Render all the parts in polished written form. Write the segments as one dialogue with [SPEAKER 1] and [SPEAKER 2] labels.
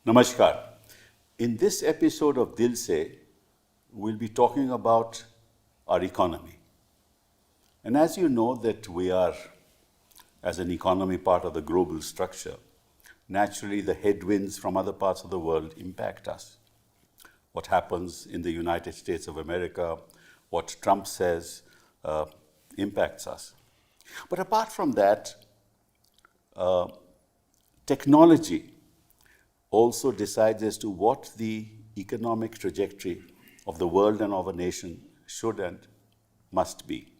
[SPEAKER 1] Namaskar. In this episode of Dil Se, we'll be talking about our economy. And as you know that we are, as an economy, part of the global structure, naturally the headwinds from other parts of the world impact us. What happens in the United States of America, what Trump says, impacts us. But apart from that, technology also decides as to what the economic trajectory of the world and of a nation should and must be.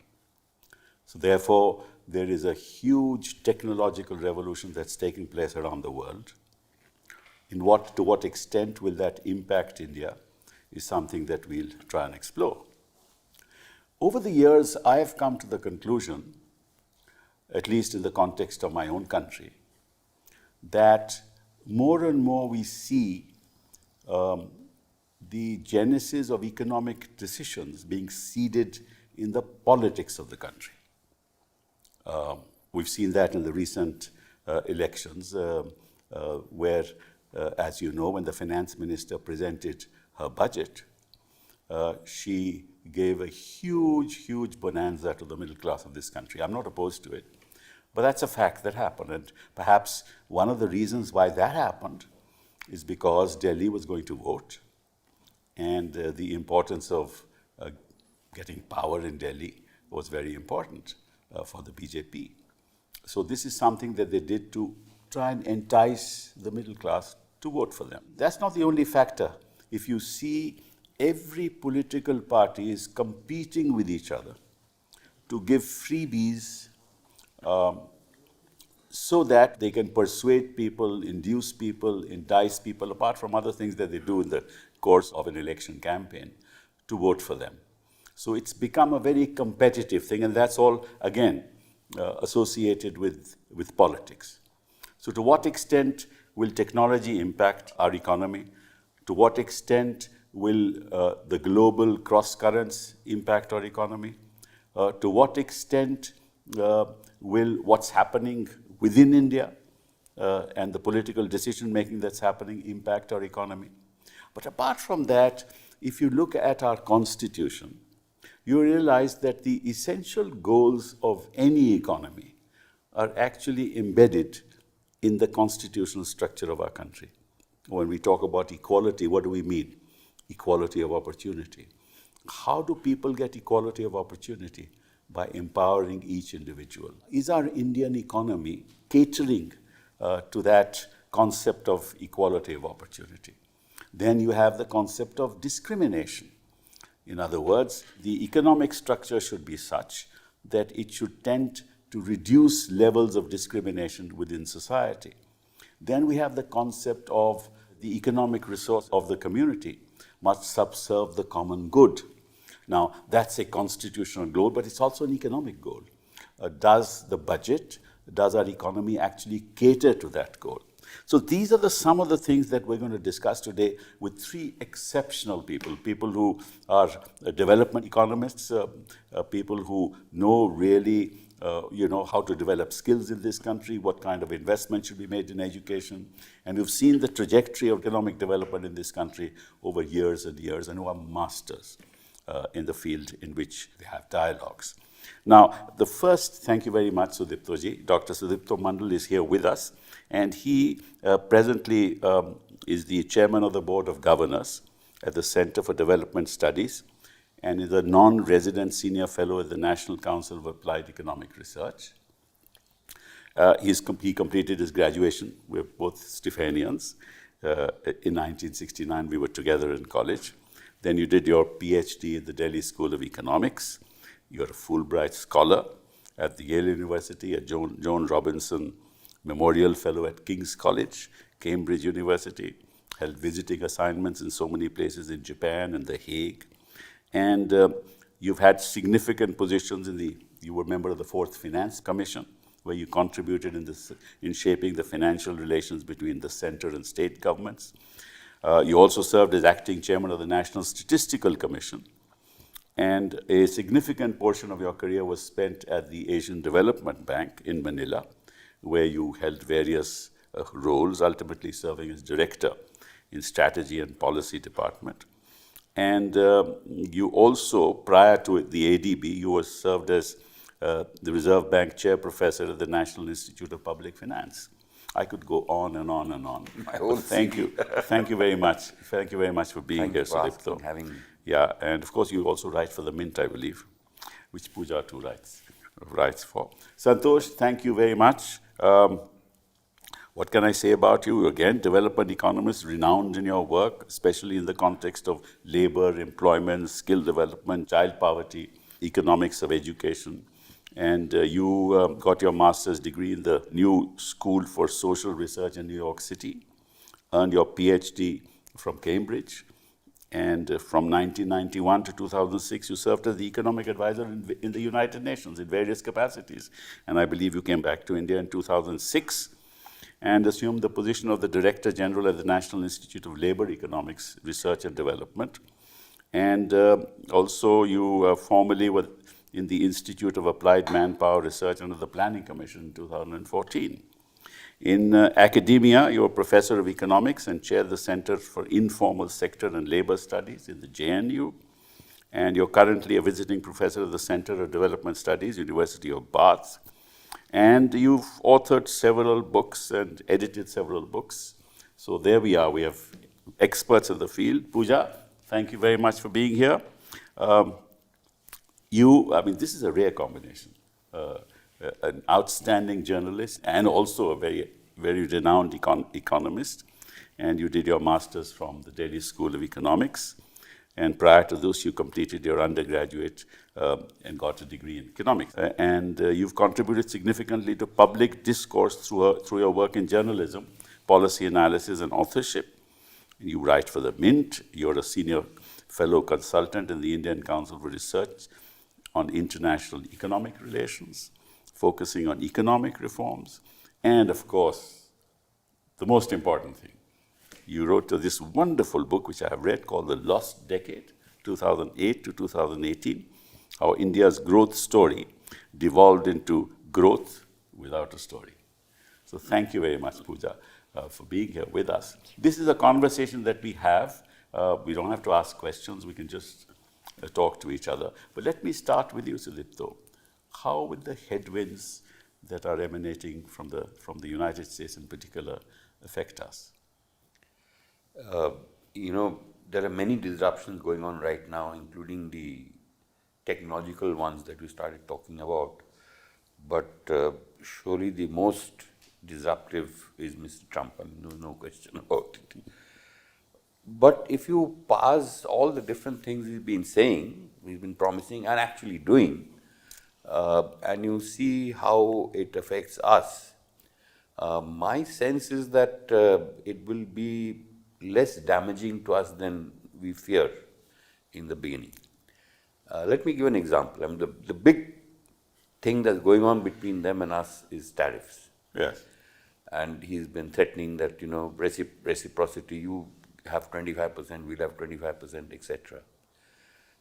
[SPEAKER 1] So therefore, there is a huge technological revolution that's taking place around the world. To what extent will that impact India is something that we'll try and explore. Over the years, I have come to the conclusion, at least in the context of my own country, that more and more we see the genesis of economic decisions being seeded in the politics of the country. We've seen that in the recent elections where, as you know, when the finance minister presented her budget, she gave a huge bonanza to the middle class of this country. I'm not opposed to it. But that's a fact that happened. And perhaps one of the reasons why that happened is because Delhi was going to vote. And the importance of getting power in Delhi was very important for the BJP. So this is something that they did to try and entice the middle class to vote for them. That's not the only factor. If you see, every political party is competing with each other to give freebies so that they can persuade people, induce people, entice people, apart from other things that they do in the course of an election campaign, to vote for them. So it's become a very competitive thing, and that's all, again, associated with politics. So to what extent will technology impact our economy? To what extent will the global cross-currents impact our economy? To what extent will what's happening within India and the political decision-making that's happening impact our economy? But apart from that, if you look at our constitution, you realize that the essential goals of any economy are actually embedded in the constitutional structure of our country. When we talk about equality, what do we mean? Equality of opportunity. How do people get equality of opportunity? By empowering each individual. Is our Indian economy catering to that concept of equality of opportunity? Then you have the concept of discrimination. In other words, the economic structure should be such that it should tend to reduce levels of discrimination within society. Then we have the concept of the economic resource of the community must subserve the common good. Now, that's a constitutional goal, but it's also an economic goal. Does the budget, does our economy actually cater to that goal? So these are some of the things that we're going to discuss today with three exceptional people who are development economists, people who know really how to develop skills in this country, what kind of investment should be made in education. And we've seen the trajectory of economic development in this country over years and years, and who are masters in the field in which they have dialogues. Now, the first, thank you very much, Sudiptoji. Dr. Sudipto Mandal is here with us, and he presently is the chairman of the Board of Governors at the Center for Development Studies, and is a non-resident senior fellow at the National Council of Applied Economic Research. He completed his graduation. We're both Stephanians. In 1969, we were together in college. Then you did your PhD at the Delhi School of Economics. You're a Fulbright Scholar at the Yale University, a Joan Robinson Memorial Fellow at King's College, Cambridge University, held visiting assignments in so many places in Japan and The Hague. And you've had significant positions you were a member of the Fourth Finance Commission, where you contributed in shaping the financial relations between the center and state governments. You also served as acting chairman of the National Statistical Commission, and a significant portion of your career was spent at the Asian Development Bank in Manila, where you held various roles, ultimately serving as director in strategy and policy department. And you also, prior to the ADB, you were served as the Reserve Bank Chair Professor at the National Institute of Public Finance. I could go on and on and on. Thank you. Thank you very much. Thank you very much for being here, Sudipto. Yeah, and of course you also write for the Mint, I believe, which Pooja too writes for. Santosh, thank you very much. What can I say about you? Again, development economist, renowned in your work, especially in the context of labor, employment, skill development, child poverty, economics of education. And you got your master's degree in the New School for Social Research in New York City, earned your PhD from Cambridge, and from 1991 to 2006, you served as the economic advisor in the United Nations in various capacities. And I believe you came back to India in 2006 and assumed the position of the Director General at the National Institute of Labor Economics, Research and Development. And also you formerly were in the Institute of Applied Manpower Research under the Planning Commission in 2014. In academia, you're a professor of economics and chair the Center for Informal Sector and Labor Studies in the JNU. And you're currently a visiting professor of the Center of Development Studies, University of Bath. And you've authored several books and edited several books. So there we are. We have experts in the field. Pooja, thank you very much for being here. This is a rare combination. An outstanding journalist and also a very, very renowned economist. And you did your master's from the Delhi School of Economics. And prior to this, you completed your undergraduate and got a degree in economics. And you've contributed significantly to public discourse through your work in journalism, policy analysis, and authorship. You write for the Mint. You're a senior fellow consultant in the Indian Council for Research on International Economic Relations, focusing on economic reforms, and of course, the most important thing, you wrote this wonderful book, which I have read, called The Lost Decade, 2008 to 2018, how India's growth story devolved into growth without a story. So thank you very much, Pooja, for being here with us. This is a conversation that we have. We don't have to ask questions. We can just talk to each other. But let me start with you, Sudipto. How will the headwinds that are emanating from the United States in particular affect us?
[SPEAKER 2] There are many disruptions going on right now, including the technological ones that we started talking about. But surely the most disruptive is Mr. Trump. There's no question about it. But if you parse all the different things he's been saying, he's been promising and actually doing, and you see how it affects us, my sense is that it will be less damaging to us than we fear in the beginning. Let me give an example. The big thing that's going on between them and us is tariffs.
[SPEAKER 1] Yes.
[SPEAKER 2] And he's been threatening that, reciprocity, you have 25%, we'll have 25%, etc.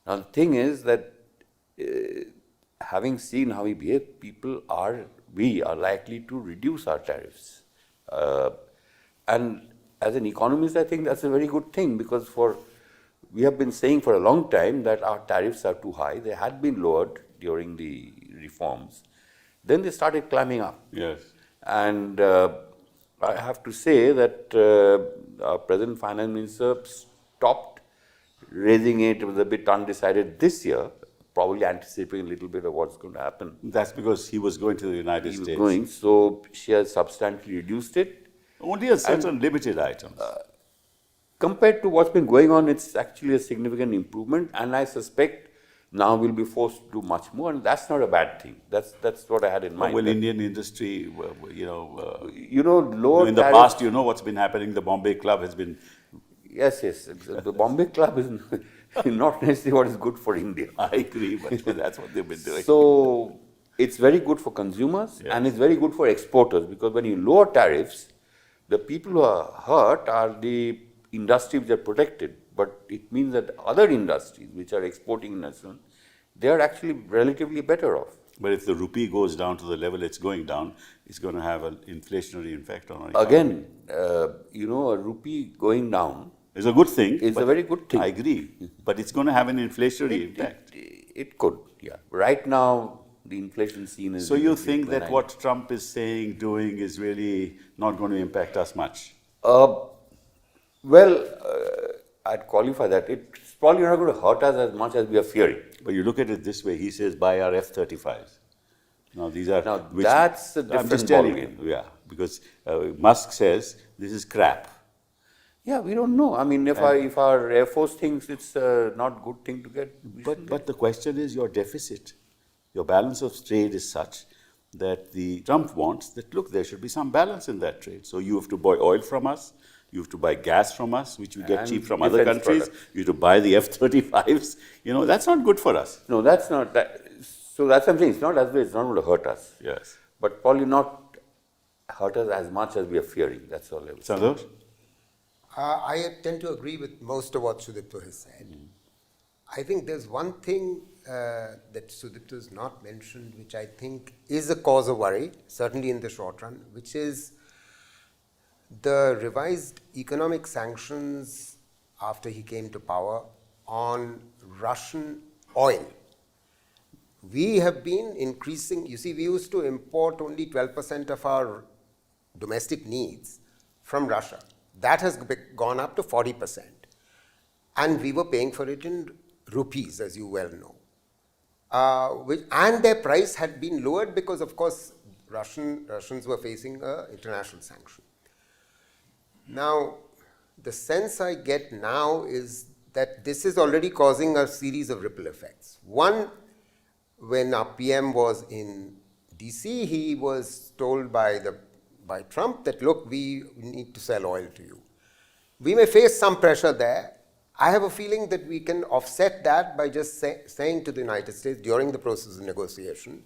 [SPEAKER 2] Now the thing is that having seen how we behave, we are likely to reduce our tariffs. And as an economist, I think that's a very good thing, because we have been saying for a long time that our tariffs are too high. They had been lowered during the reforms. Then they started climbing up.
[SPEAKER 1] Yes.
[SPEAKER 2] And I have to say that our present finance minister stopped raising it. It was a bit undecided this year, probably anticipating a little bit of what's going to happen.
[SPEAKER 1] That's because he was going to the United States.
[SPEAKER 2] He was going, so she has substantially reduced it.
[SPEAKER 1] Only a certain limited items.
[SPEAKER 2] Compared to what's been going on, it's actually a significant improvement, and I suspect now we'll be forced to do much more, and that's not a bad thing. That's what I had in mind.
[SPEAKER 1] Well, Indian industry,
[SPEAKER 2] lower
[SPEAKER 1] in the past, what's been happening. The Bombay Club has been.
[SPEAKER 2] Yes. The Bombay Club is not necessarily what is good for India.
[SPEAKER 1] I agree, but that's what they've been doing.
[SPEAKER 2] So it's very good for consumers, and it's very good for exporters, because when you lower tariffs, the people who are hurt are the industries which are protected. But it means that other industries which are exporting in national, they are actually relatively better off.
[SPEAKER 1] But if the rupee goes down to the level it's going down, it's going to have an inflationary effect on our economy.
[SPEAKER 2] Again, a rupee going down
[SPEAKER 1] It's a good thing.
[SPEAKER 2] is a very good thing.
[SPEAKER 1] I agree. But it's going to have an inflationary impact.
[SPEAKER 2] It could, yeah. Right now, the inflation scene is...
[SPEAKER 1] So you think that what Trump is saying, doing, is really not going to impact us much?
[SPEAKER 2] I'd qualify that. It's probably not going to hurt us as much as we are fearing.
[SPEAKER 1] But you look at it this way, he says, buy our F-35s. Now, these are...
[SPEAKER 2] Now, that's a different
[SPEAKER 1] I'm just telling
[SPEAKER 2] ballgame.
[SPEAKER 1] you, yeah. Because Musk says, this is crap.
[SPEAKER 2] Yeah, we don't know. I mean, if our Air Force thinks it's a not good thing to get...
[SPEAKER 1] But the question is your deficit. Your balance of trade is such that Trump wants that, look, there should be some balance in that trade. So you have to buy oil from us, you have to buy gas from us, which you get
[SPEAKER 2] And
[SPEAKER 1] cheap from other countries,
[SPEAKER 2] products.
[SPEAKER 1] you have to buy the F-35s. That's not good for us.
[SPEAKER 2] No, that's not... So that's something. It's not as though it's not going to hurt us.
[SPEAKER 1] Yes.
[SPEAKER 2] But probably not hurt us as much as we are fearing. That's all I would say.
[SPEAKER 1] Santosh?
[SPEAKER 3] I tend to agree with most of what Sudipto has said. I think there's one thing that Sudipto has not mentioned, which I think is a cause of worry, certainly in the short run, which is the revised economic sanctions after he came to power on Russian oil. We have been increasing, you see, we used to import only 12% of our domestic needs from Russia. That has gone up to 40%. And we were paying for it in rupees, as you well know. And their price had been lowered because, of course, Russians were facing an international sanction. Now, the sense I get now is that this is already causing a series of ripple effects. One, when our PM was in DC, he was told by Trump that, look, we need to sell oil to you. We may face some pressure there. I have a feeling that we can offset that by just saying to the United States during the process of negotiation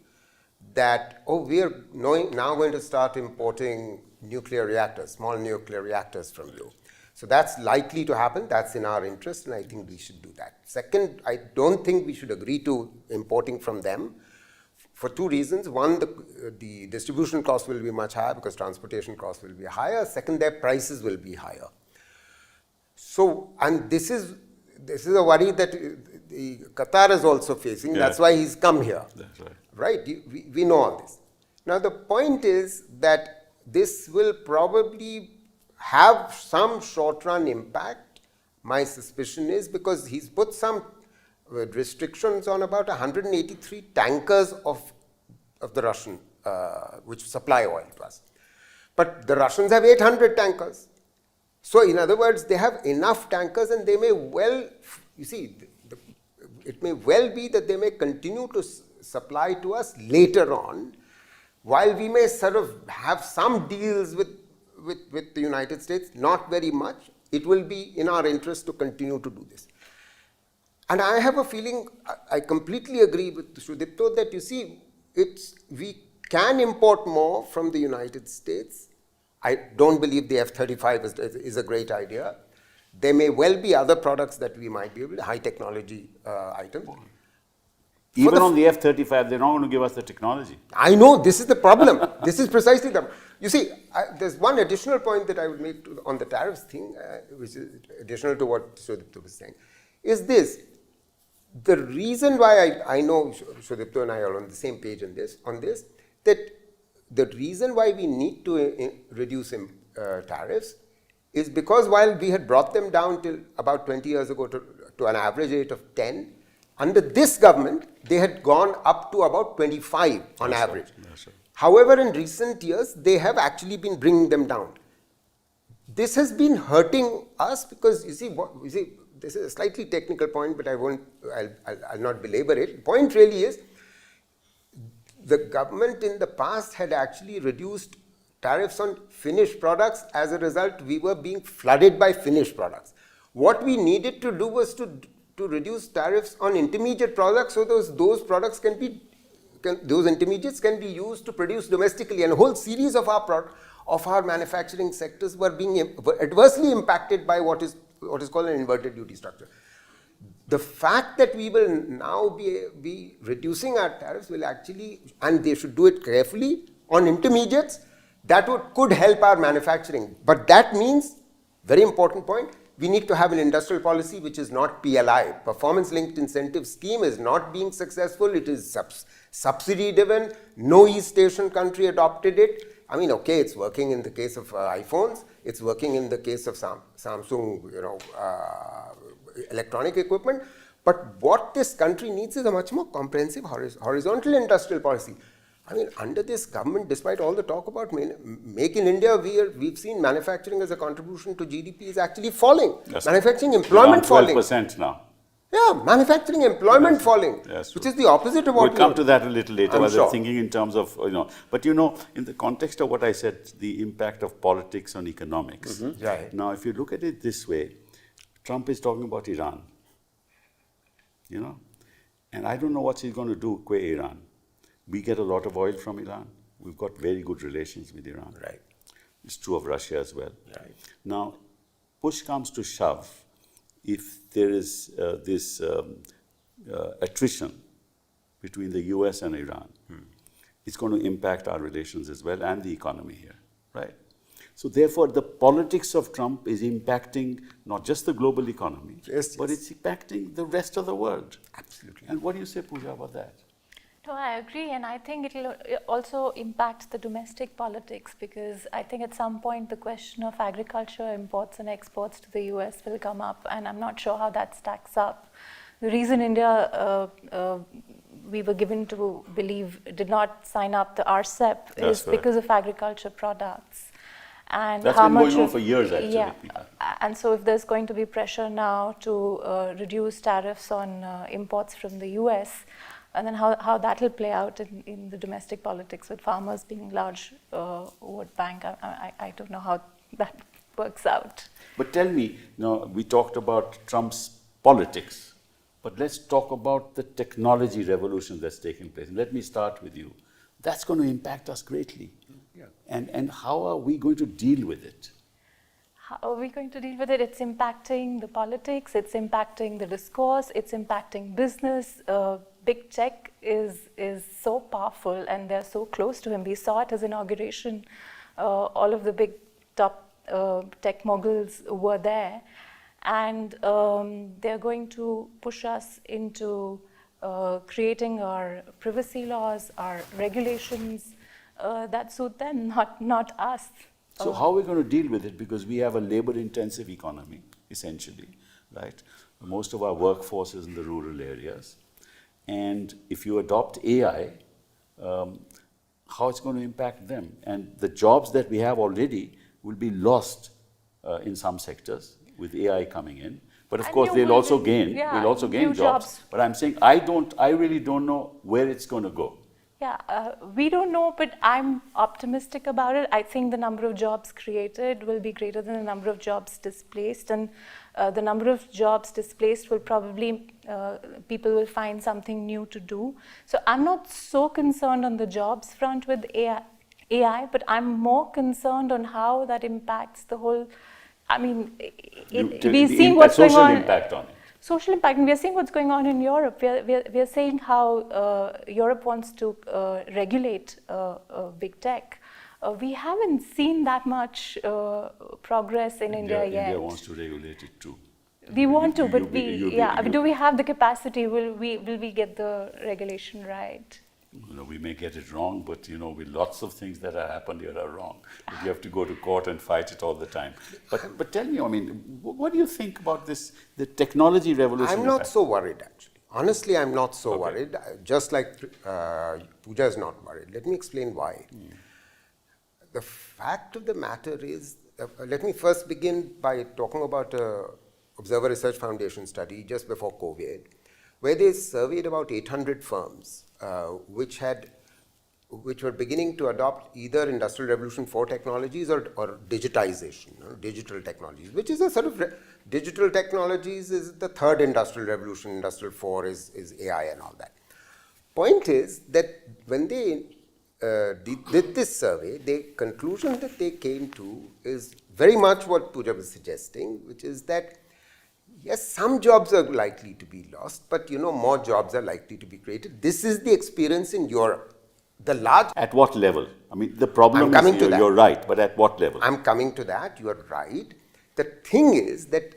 [SPEAKER 3] that, we are now going to start importing nuclear reactors, small nuclear reactors from you. So that's likely to happen. That's in our interest, and I think we should do that. Second, I don't think we should agree to importing from them for two reasons. One, the distribution cost will be much higher because transportation costs will be higher. Second, their prices will be higher. So, and this is a worry that Qatar is also facing. Yeah. That's why he's come here.
[SPEAKER 1] That's right.
[SPEAKER 3] Right? We know all this. Now, the point is that this will probably have some short-run impact. My suspicion is because he's put some restrictions on about 183 tankers of the Russian, which supply oil to us. But the Russians have 800 tankers. So, in other words, they have enough tankers and they may well, you see, it may well be that they may continue to supply to us later on, while we may sort of have some deals with the United States, not very much. It will be in our interest to continue to do this. And I have a feeling, I completely agree with Sudipto that, you see, we can import more from the United States. I don't believe the F-35 is a great idea. There may well be other products that we might be able to, high technology items.
[SPEAKER 1] Even on the F-35, they're not going to give us the technology.
[SPEAKER 3] I know, this is the problem. This is precisely the problem. You see, there's one additional point that I would make on the tariffs thing, which is additional to what Sudipto was saying, is this. The reason why I know Sudipto and I are on the same page on this, that the reason why we need to reduce tariffs is because while we had brought them down till about 20 years ago to an average rate of 10, under this government, they had gone up to about 25 on average.
[SPEAKER 1] Right.
[SPEAKER 3] However, in recent years, they have actually been bringing them down. This has been hurting us because, you see, this is a slightly technical point, but I'll not belabor it. The point really is, the government in the past had actually reduced tariffs on finished products. As a result, we were being flooded by finished products. What we needed to do was to reduce tariffs on intermediate products, so those products those intermediates can be used to produce domestically, and a whole series of our manufacturing sectors were being adversely impacted by what is called an inverted duty structure. the fact that we will now be reducing our tariffs will actually, and they should do it carefully on intermediates, that could help our manufacturing. But that means, very important point, we need to have an industrial policy which is not PLI. Performance linked incentive scheme is not being successful. It is subsidy driven. No East Asian country adopted it. I mean, okay, it's working in the case of iPhones. It's working in the case of Samsung, electronic equipment. But what this country needs is a much more comprehensive horizontal industrial policy. I mean, under this government, despite all the talk about Make in India, we've seen manufacturing as a contribution to GDP is actually falling.
[SPEAKER 1] Yes.
[SPEAKER 3] Manufacturing employment falling.
[SPEAKER 1] 12% now.
[SPEAKER 3] Yeah, manufacturing employment falling, which is the opposite of what
[SPEAKER 1] we'll come to that a little later. I was thinking in terms of, but in the context of what I said, the impact of politics on economics.
[SPEAKER 3] Right.
[SPEAKER 1] Now, if you look at it this way, Trump is talking about Iran, and I don't know what he's going to do with Iran. We get a lot of oil from Iran. We've got very good relations with Iran.
[SPEAKER 3] Right.
[SPEAKER 1] It's true of Russia as well.
[SPEAKER 3] Right.
[SPEAKER 1] Now, push comes to shove, if there is this attrition between the US and Iran, it's going to impact our relations as well and the economy here, right? So therefore, the politics of Trump is impacting not just the global economy, but it's impacting the rest of the world.
[SPEAKER 3] Absolutely.
[SPEAKER 1] And what do you say, Pooja, about that?
[SPEAKER 4] No, I agree, and I think it will also impact the domestic politics, because I think at some point the question of agriculture imports and exports to the US will come up, and I'm not sure how that stacks up. The reason India, we were given to believe, did not sign up the RCEP is because of agriculture products. And
[SPEAKER 1] that's
[SPEAKER 4] how
[SPEAKER 1] been
[SPEAKER 4] much
[SPEAKER 1] going on for years, actually.
[SPEAKER 4] Yeah, and so if there's going to be pressure now to reduce tariffs on imports from the US, and then how that will play out in the domestic politics with farmers being large vote bank, I don't know how that works out.
[SPEAKER 1] But tell me, we talked about Trump's politics, but let's talk about the technology revolution that's taking place. And let me start with you. That's going to impact us greatly. Yeah. And how are we going to deal with it?
[SPEAKER 4] How are we going to deal with it? It's impacting the politics, it's impacting the discourse, it's impacting business. Big tech is so powerful, and they're so close to him. We saw at his inauguration, all of the big top tech moguls were there, and they're going to push us into creating our privacy laws, our regulations that suit them, not us.
[SPEAKER 1] So how are we going to deal with it? Because we have a labor-intensive economy, essentially, right? Most of our workforce is in the rural areas. And if you adopt AI, how it's going to impact them? And the jobs that we have already will be lost in some sectors with AI coming in. But of course, they'll also gain. We'll also gain jobs. But I'm saying I really don't know where it's going to go.
[SPEAKER 4] Yeah, we don't know, but I'm optimistic about it. I think the number of jobs created will be greater than the number of jobs displaced, and the number of jobs displaced will probably, people will find something new to do. So I'm not so concerned on the jobs front with AI, but I'm more concerned on how that impacts the whole, I mean, we're seeing what's going on.
[SPEAKER 1] Social impact on it.
[SPEAKER 4] Social impact, and we are seeing what's going on in Europe. We are seeing how Europe wants to regulate big tech. We haven't seen that much progress in India yet.
[SPEAKER 1] India wants to regulate it too.
[SPEAKER 4] We want to, but do we have the capacity? Will we get the regulation right?
[SPEAKER 1] We may get it wrong, but with lots of things that have happened here are wrong. But you have to go to court and fight it all the time. But tell me, what do you think about this, the technology revolution?
[SPEAKER 3] I'm not so worried, actually. Honestly, I'm not so worried. Just like Pooja is not worried. Let me explain why. The fact of the matter is, let me first begin by talking about Observer Research Foundation study just before COVID, where they surveyed about 800 firms which were beginning to adopt either Industrial Revolution 4 technologies or digitization, digital technologies, which is a sort of digital technologies is the third industrial revolution. Industrial 4 is AI and all that. Point is that when they did this survey, the conclusion that they came to is very much what Pooja was suggesting, which is that Yes, some jobs are likely to be lost, but more jobs are likely to be created. This is the experience in Europe. The large.
[SPEAKER 1] At what level? I mean, the problem
[SPEAKER 3] I'm coming
[SPEAKER 1] is
[SPEAKER 3] to that.
[SPEAKER 1] you're right, but at what level?
[SPEAKER 3] I'm coming to that, you are right. The thing is that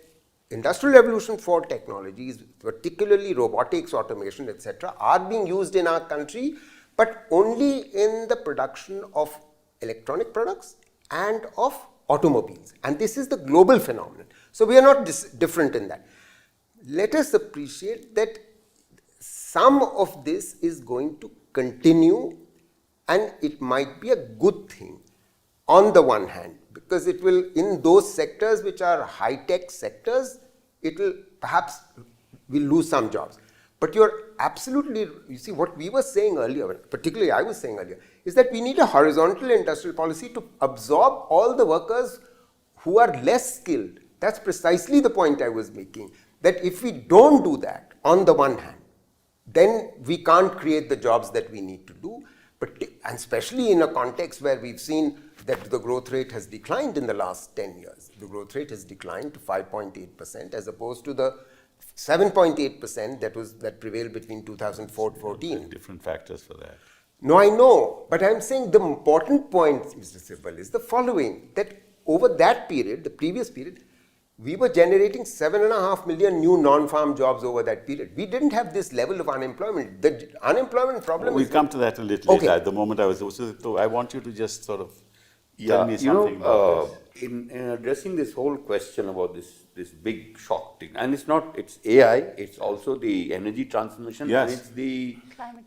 [SPEAKER 3] Industrial Revolution 4 technologies, particularly robotics, automation, etc., are being used in our country, but only in the production of electronic products and of automobiles. And this is the global phenomenon. So we are not different in that. Let us appreciate that some of this is going to continue, and it might be a good thing on the one hand, because it will, in those sectors which are high-tech sectors, it will perhaps we'll lose some jobs. But you're absolutely, you see, what we were saying earlier, particularly I was saying earlier, is that we need a horizontal industrial policy to absorb all the workers who are less skilled. That's precisely the point I was making, that if we don't do that on the one hand, then we can't create the jobs that we need to do, and especially in a context where we've seen that the growth rate has declined in the last 10 years. The growth rate has declined to 5.8% as opposed to the 7.8% that prevailed between 2004 to 14.
[SPEAKER 1] Different factors for that.
[SPEAKER 3] No, I know, but I'm saying the important point, Mr. Sibal, is the following, that over that period, the previous period, we were generating 7.5 million new non-farm jobs over that period. We didn't have this level of unemployment. The unemployment problem
[SPEAKER 1] We'll come to that a little later. At the moment I want you to just sort of tell me something about this.
[SPEAKER 2] In addressing this whole question about this big shock thing, and it's AI, it's also the energy transmission,
[SPEAKER 1] Yes.
[SPEAKER 2] and it's the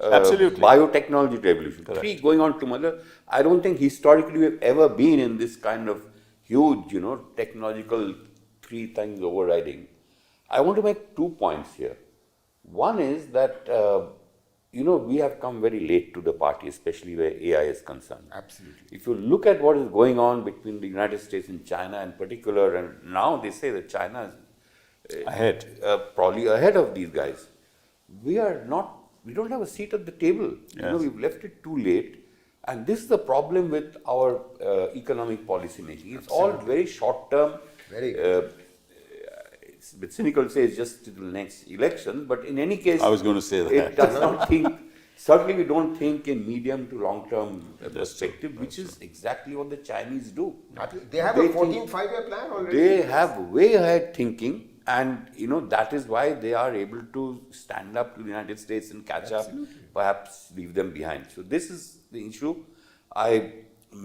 [SPEAKER 1] Absolutely.
[SPEAKER 2] biotechnology revolution.
[SPEAKER 1] Correct.
[SPEAKER 2] Three going on together. I don't think historically we've ever been in this kind of huge, technological three things overriding. I want to make 2 points here. One is that, we have come very late to the party, especially where AI is concerned.
[SPEAKER 3] Absolutely.
[SPEAKER 2] If you look at what is going on between the United States and China in particular, and now they say that China is
[SPEAKER 1] Ahead.
[SPEAKER 2] probably ahead of these guys. We don't have a seat at the table.
[SPEAKER 1] Yes.
[SPEAKER 2] We've left it too late. And this is the problem with our economic policy making. It's all very short term.
[SPEAKER 3] Very
[SPEAKER 2] It's a bit cynical to say it's just till the next election, but in any case,
[SPEAKER 1] I was going to say that.
[SPEAKER 2] it does not think, certainly we don't think in medium to long term perspective, which is exactly what the Chinese do.
[SPEAKER 3] They have a 14 5-year plan already.
[SPEAKER 2] They have way ahead thinking, and that is why they are able to stand up to the United States and catch up, perhaps leave them behind. So this is the issue.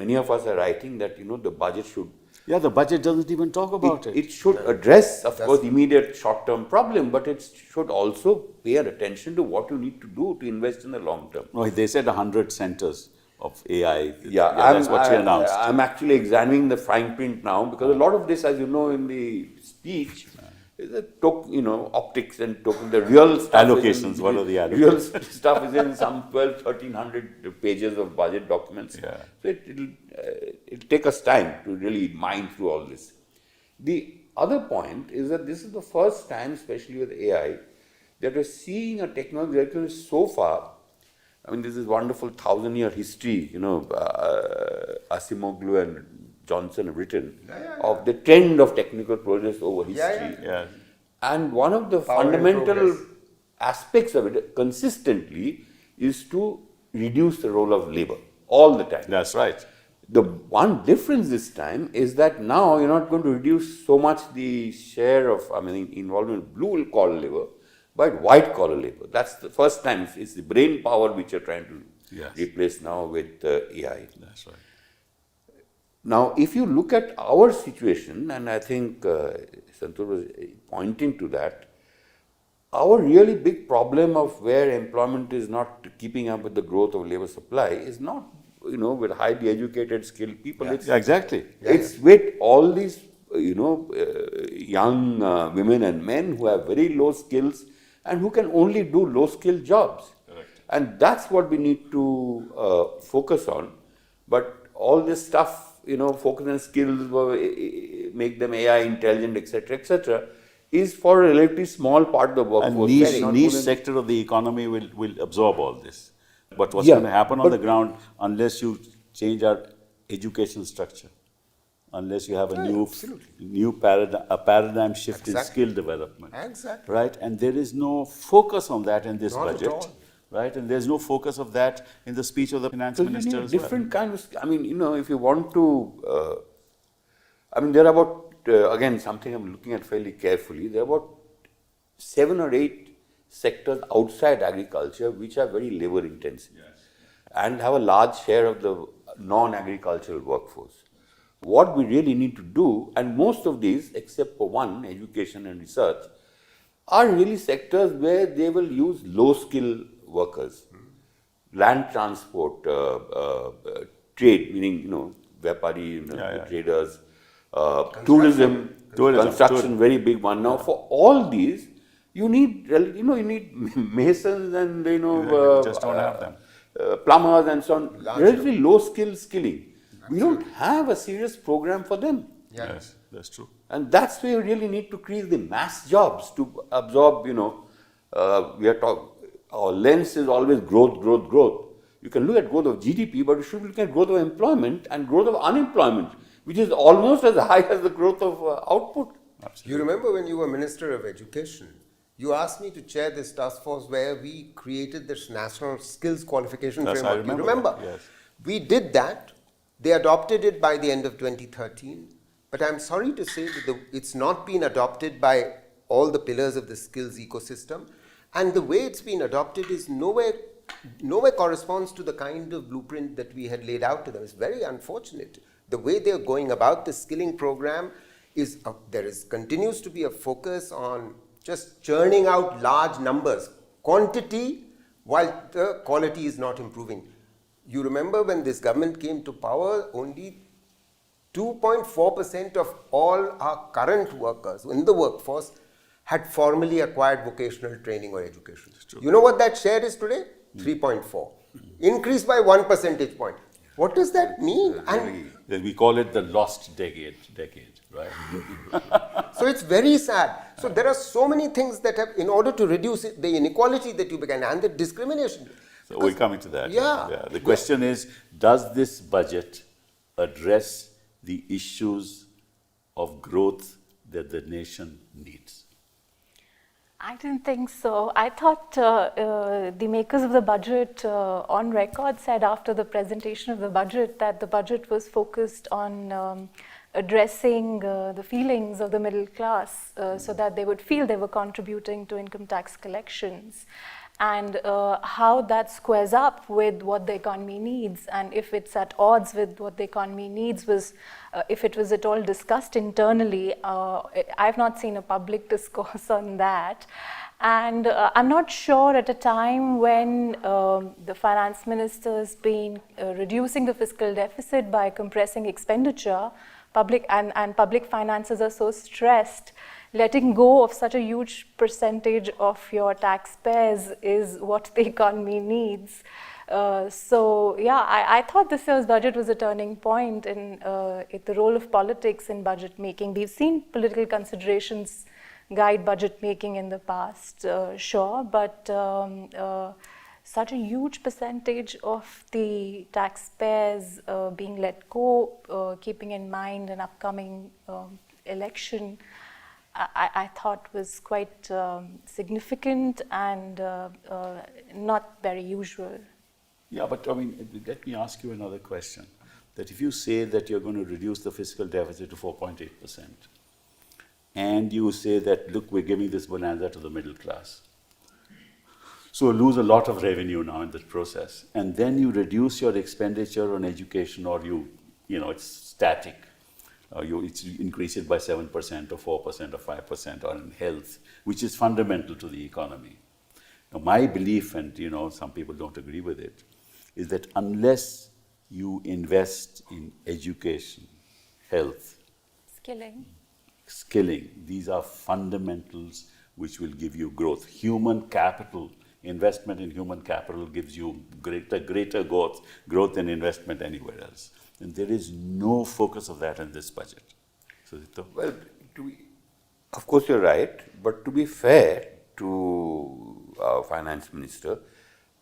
[SPEAKER 2] Many of us are writing that the budget should.
[SPEAKER 1] Yeah, the budget doesn't even talk about it.
[SPEAKER 2] It should address, of course, immediate short-term problem, but it should also pay attention to what you need to do to invest in the long term.
[SPEAKER 1] No, they said 100 centers of AI.
[SPEAKER 2] Yeah,
[SPEAKER 1] that's what she announced.
[SPEAKER 2] I'm actually examining the fine print now, because a lot of this, as you know, in the speech, is optics and token. The real stuff
[SPEAKER 1] Allocations, what are the allocations?
[SPEAKER 2] Real stuff is in some 1,300 pages of budget documents.
[SPEAKER 1] Yeah.
[SPEAKER 2] So it'll take us time to really mine through all this. The other point is that this is the first time, especially with AI, that we're seeing a technology that is so far. I mean, this is wonderful 1,000-year history, Asimoglu and Johnson have written of the trend of technical progress over history.
[SPEAKER 1] Yeah.
[SPEAKER 2] And one of the fundamental aspects of it consistently is to reduce the role of labor all the time.
[SPEAKER 1] That's right.
[SPEAKER 2] The one difference this time is that now you're not going to reduce so much the share of, involvement in blue collar labor, but white collar labor. That's the first time. It's the brain power which you're trying to replace now with AI.
[SPEAKER 1] That's right.
[SPEAKER 2] Now, if you look at our situation, and I think Santoor was pointing to that, our really big problem of where employment is not keeping up with the growth of labor supply is not, with highly educated, skilled people.
[SPEAKER 1] Yeah, exactly.
[SPEAKER 2] It's with all these, young women and men who have very low skills and who can only do low-skilled jobs.
[SPEAKER 1] Correct.
[SPEAKER 2] And that's what we need to focus on. But all this stuff, focus on skills, make them AI intelligent, etc., is for a relatively small part of the workforce.
[SPEAKER 1] And niche sector of the economy will absorb all this. But what's going to happen on the ground unless you change our education structure? unless you have a
[SPEAKER 3] Yeah,
[SPEAKER 1] new paradigm shift in
[SPEAKER 3] Exactly.
[SPEAKER 1] skill development.
[SPEAKER 3] Exactly.
[SPEAKER 1] Right? And there is no focus on that in this
[SPEAKER 3] Not at
[SPEAKER 1] budget.
[SPEAKER 3] all.
[SPEAKER 1] Right? And there's no focus of that in the speech of the finance
[SPEAKER 2] So you
[SPEAKER 1] minister
[SPEAKER 2] need
[SPEAKER 1] as well.
[SPEAKER 2] different kind of, I mean, if you want to, I mean, there are about, again, something I'm looking at fairly carefully, there are about 7 or 8 sectors outside agriculture which are very labor intensive and have a large share of the non-agricultural workforce. What we really need to do, and most of these, except for one, education and research, are really sectors where they will use low-skill workers. Land transport, trade, meaning, Vyapari, traders, tourism, construction, very big one. Now, for all these, you need, masons and,
[SPEAKER 1] just don't have them.
[SPEAKER 2] Plumbers and so on, relatively low skilling. We don't have a serious program for them.
[SPEAKER 1] Yes, that's true.
[SPEAKER 2] And that's where you really need to create the mass jobs to absorb, our lens is always growth. You can look at growth of GDP, but you should look at growth of employment and growth of unemployment, which is almost as high as the growth of output.
[SPEAKER 1] Absolutely.
[SPEAKER 3] You remember when you were Minister of Education, you asked me to chair this task force where we created this National Skills Qualification
[SPEAKER 1] Yes, I
[SPEAKER 3] Framework. You
[SPEAKER 1] remember
[SPEAKER 3] remember?
[SPEAKER 1] that, yes.
[SPEAKER 3] We did that. They adopted it by the end of 2013. But I'm sorry to say that it's not been adopted by all the pillars of the skills ecosystem. And the way it's been adopted is nowhere corresponds to the kind of blueprint that we had laid out to them. It's very unfortunate. The way they're going about the skilling program is, continues to be a focus on just churning out large numbers, quantity, while the quality is not improving. You remember when this government came to power, only 2.4% of all our current workers in the workforce had formally acquired vocational training or education. You know what that share is today? 3.4. Increased by 1 percentage point. What does that mean? And
[SPEAKER 1] We call it the lost decade, right?
[SPEAKER 3] so it's very sad. So there are so many things that have, in order to reduce the inequality that you began and the discrimination.
[SPEAKER 1] So we're coming to that.
[SPEAKER 3] Yeah.
[SPEAKER 1] The question is, does this budget address the issues of growth that the nation needs?
[SPEAKER 4] I didn't think so. I thought the makers of the budget on record said after the presentation of the budget that the budget was focused on addressing the feelings of the middle class so that they would feel they were contributing to income tax collections. And how that squares up with what the economy needs, and if it's at odds with what the economy needs was, if it was at all discussed internally. I've not seen a public discourse on that. And I'm not sure at a time when the finance minister has been reducing the fiscal deficit by compressing expenditure, public finances are so stressed. Letting go of such a huge percentage of your taxpayers is what the economy needs. I thought this year's budget was a turning point in the role of politics in budget making. We've seen political considerations guide budget making in the past, sure, but such a huge percentage of the taxpayers being let go, keeping in mind an upcoming election, I thought was quite significant and not very usual.
[SPEAKER 1] Yeah, but I mean, let me ask you another question. That if you say that you're going to reduce the fiscal deficit to 4.8%, and you say that, look, we're giving this bonanza to the middle class, so lose a lot of revenue now in this process, and then you reduce your expenditure on education, or it's static. You increase it by 7% or 4% or 5% on health, which is fundamental to the economy. Now, my belief, and some people don't agree with it, is that unless you invest in education, health, skilling, these are fundamentals which will give you growth. Human capital, investment in human capital gives you greater growth than investment anywhere else. And there is no focus of that in this budget.
[SPEAKER 2] Well, of course you're right, but to be fair to our finance minister,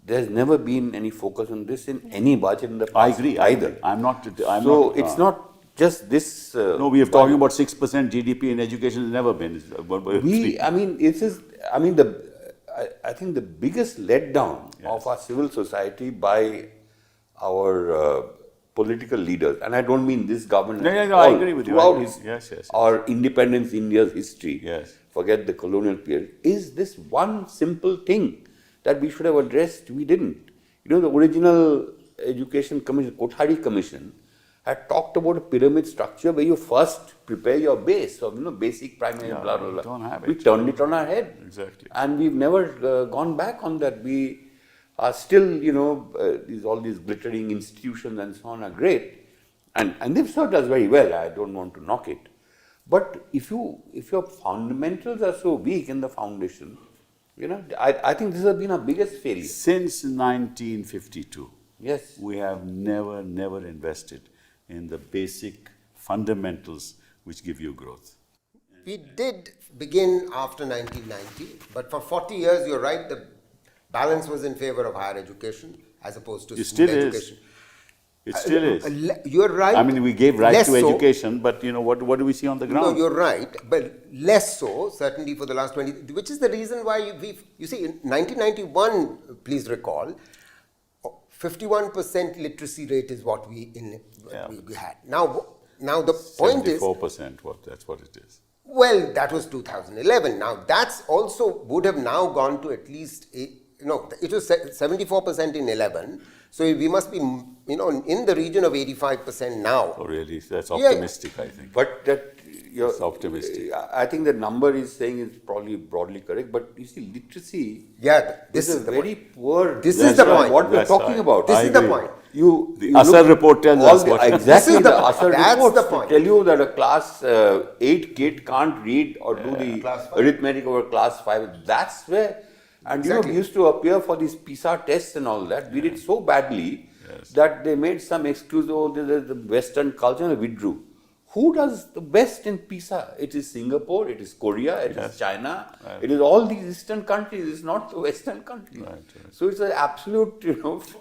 [SPEAKER 2] there's never been any focus on this in any budget in the past.
[SPEAKER 1] I agree.
[SPEAKER 2] either.
[SPEAKER 1] I'm not.
[SPEAKER 2] It's not just this.
[SPEAKER 1] No, we are talking about 6% GDP in education has never been. It's about three.
[SPEAKER 2] I mean, it is. I mean, I think the biggest letdown of our civil society by our political leaders, and I don't mean this government.
[SPEAKER 1] No, I agree with you. Yes.
[SPEAKER 2] Our independence, India's history.
[SPEAKER 1] Yes.
[SPEAKER 2] Forget the colonial period. Is this one simple thing that we should have addressed? We didn't. You know, the original Education Commission, Kothari Commission, had talked about a pyramid structure where you first prepare your base of, basic, primary, blah, blah, blah.
[SPEAKER 1] Don't have it.
[SPEAKER 2] We turned it on our head.
[SPEAKER 1] Exactly.
[SPEAKER 2] And we've never gone back on that. We are still, all these glittering institutions and so on are great. And they've served us very well. I don't want to knock it. But if your fundamentals are so weak in the foundation, I think this has been our biggest failure.
[SPEAKER 1] Since 1952,
[SPEAKER 2] Yes.
[SPEAKER 1] we have never invested in the basic fundamentals which give you growth.
[SPEAKER 3] We did begin after 1990, but for 40 years, you're right, the balance was in favor of higher education as opposed to
[SPEAKER 1] It
[SPEAKER 3] school
[SPEAKER 1] still is.
[SPEAKER 3] education.
[SPEAKER 1] It still is.
[SPEAKER 3] You're right.
[SPEAKER 1] I mean, we gave right
[SPEAKER 3] less
[SPEAKER 1] to
[SPEAKER 3] so.
[SPEAKER 1] education, but what do we see on the ground?
[SPEAKER 3] No, you're right, but less so, certainly for the last 20, which is the reason why you see, in 1991, please recall, 51% literacy rate is what we had. Now the point is,
[SPEAKER 1] 74%, that's what it is.
[SPEAKER 3] well, that was 2011. Now that's also would have now gone to at least, it was 74% in 11. So we must be, in the region of 85% now.
[SPEAKER 1] Oh, really? That's optimistic, I think.
[SPEAKER 2] But
[SPEAKER 1] It's optimistic.
[SPEAKER 2] I think the number is saying is probably broadly correct. But you see, literacy
[SPEAKER 3] This is
[SPEAKER 2] a
[SPEAKER 3] the
[SPEAKER 2] very
[SPEAKER 3] point.
[SPEAKER 2] poor.
[SPEAKER 3] This is the point.
[SPEAKER 2] What we're
[SPEAKER 1] That's
[SPEAKER 2] talking
[SPEAKER 1] right.
[SPEAKER 2] about.
[SPEAKER 3] This
[SPEAKER 1] I
[SPEAKER 3] is the
[SPEAKER 1] agree.
[SPEAKER 3] point.
[SPEAKER 1] The Asar report tells us what.
[SPEAKER 2] Exactly,
[SPEAKER 3] This is
[SPEAKER 2] the
[SPEAKER 3] the-
[SPEAKER 2] Asar
[SPEAKER 3] that's
[SPEAKER 2] reports
[SPEAKER 3] the point.
[SPEAKER 2] tell you that a class 8 kid can't read or do the
[SPEAKER 3] Class 5.
[SPEAKER 2] arithmetic over class 5. That's where, and
[SPEAKER 3] Exactly.
[SPEAKER 2] we used to appear for these PISA tests and all that. We did so badly that they made some excuse, the Western culture, and withdrew. Who does the best in PISA? It is Singapore, it is Korea, it is China, it is all these Eastern countries, it's not the Western countries.
[SPEAKER 1] Right.
[SPEAKER 2] So it's an absolute,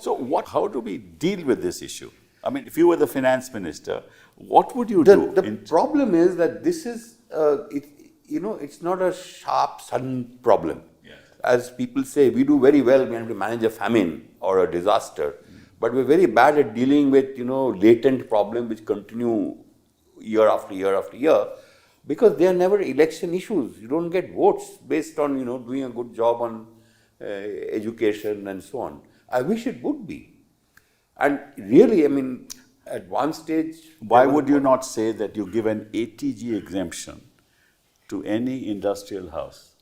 [SPEAKER 1] So how do we deal with this issue? I mean, if you were the finance minister, what would you do?
[SPEAKER 2] The problem is that this is, it's not a sharp, sudden problem.
[SPEAKER 1] Yes.
[SPEAKER 2] As people say, we do very well when we manage a famine or a disaster, but we're very bad at dealing with, latent problems which continue year after year after year, because they are never election issues. You don't get votes based on, doing a good job on education and so on. I wish it would be. And really, I mean, at one stage...
[SPEAKER 1] Why would you not say that you give an ATG exemption to any industrial house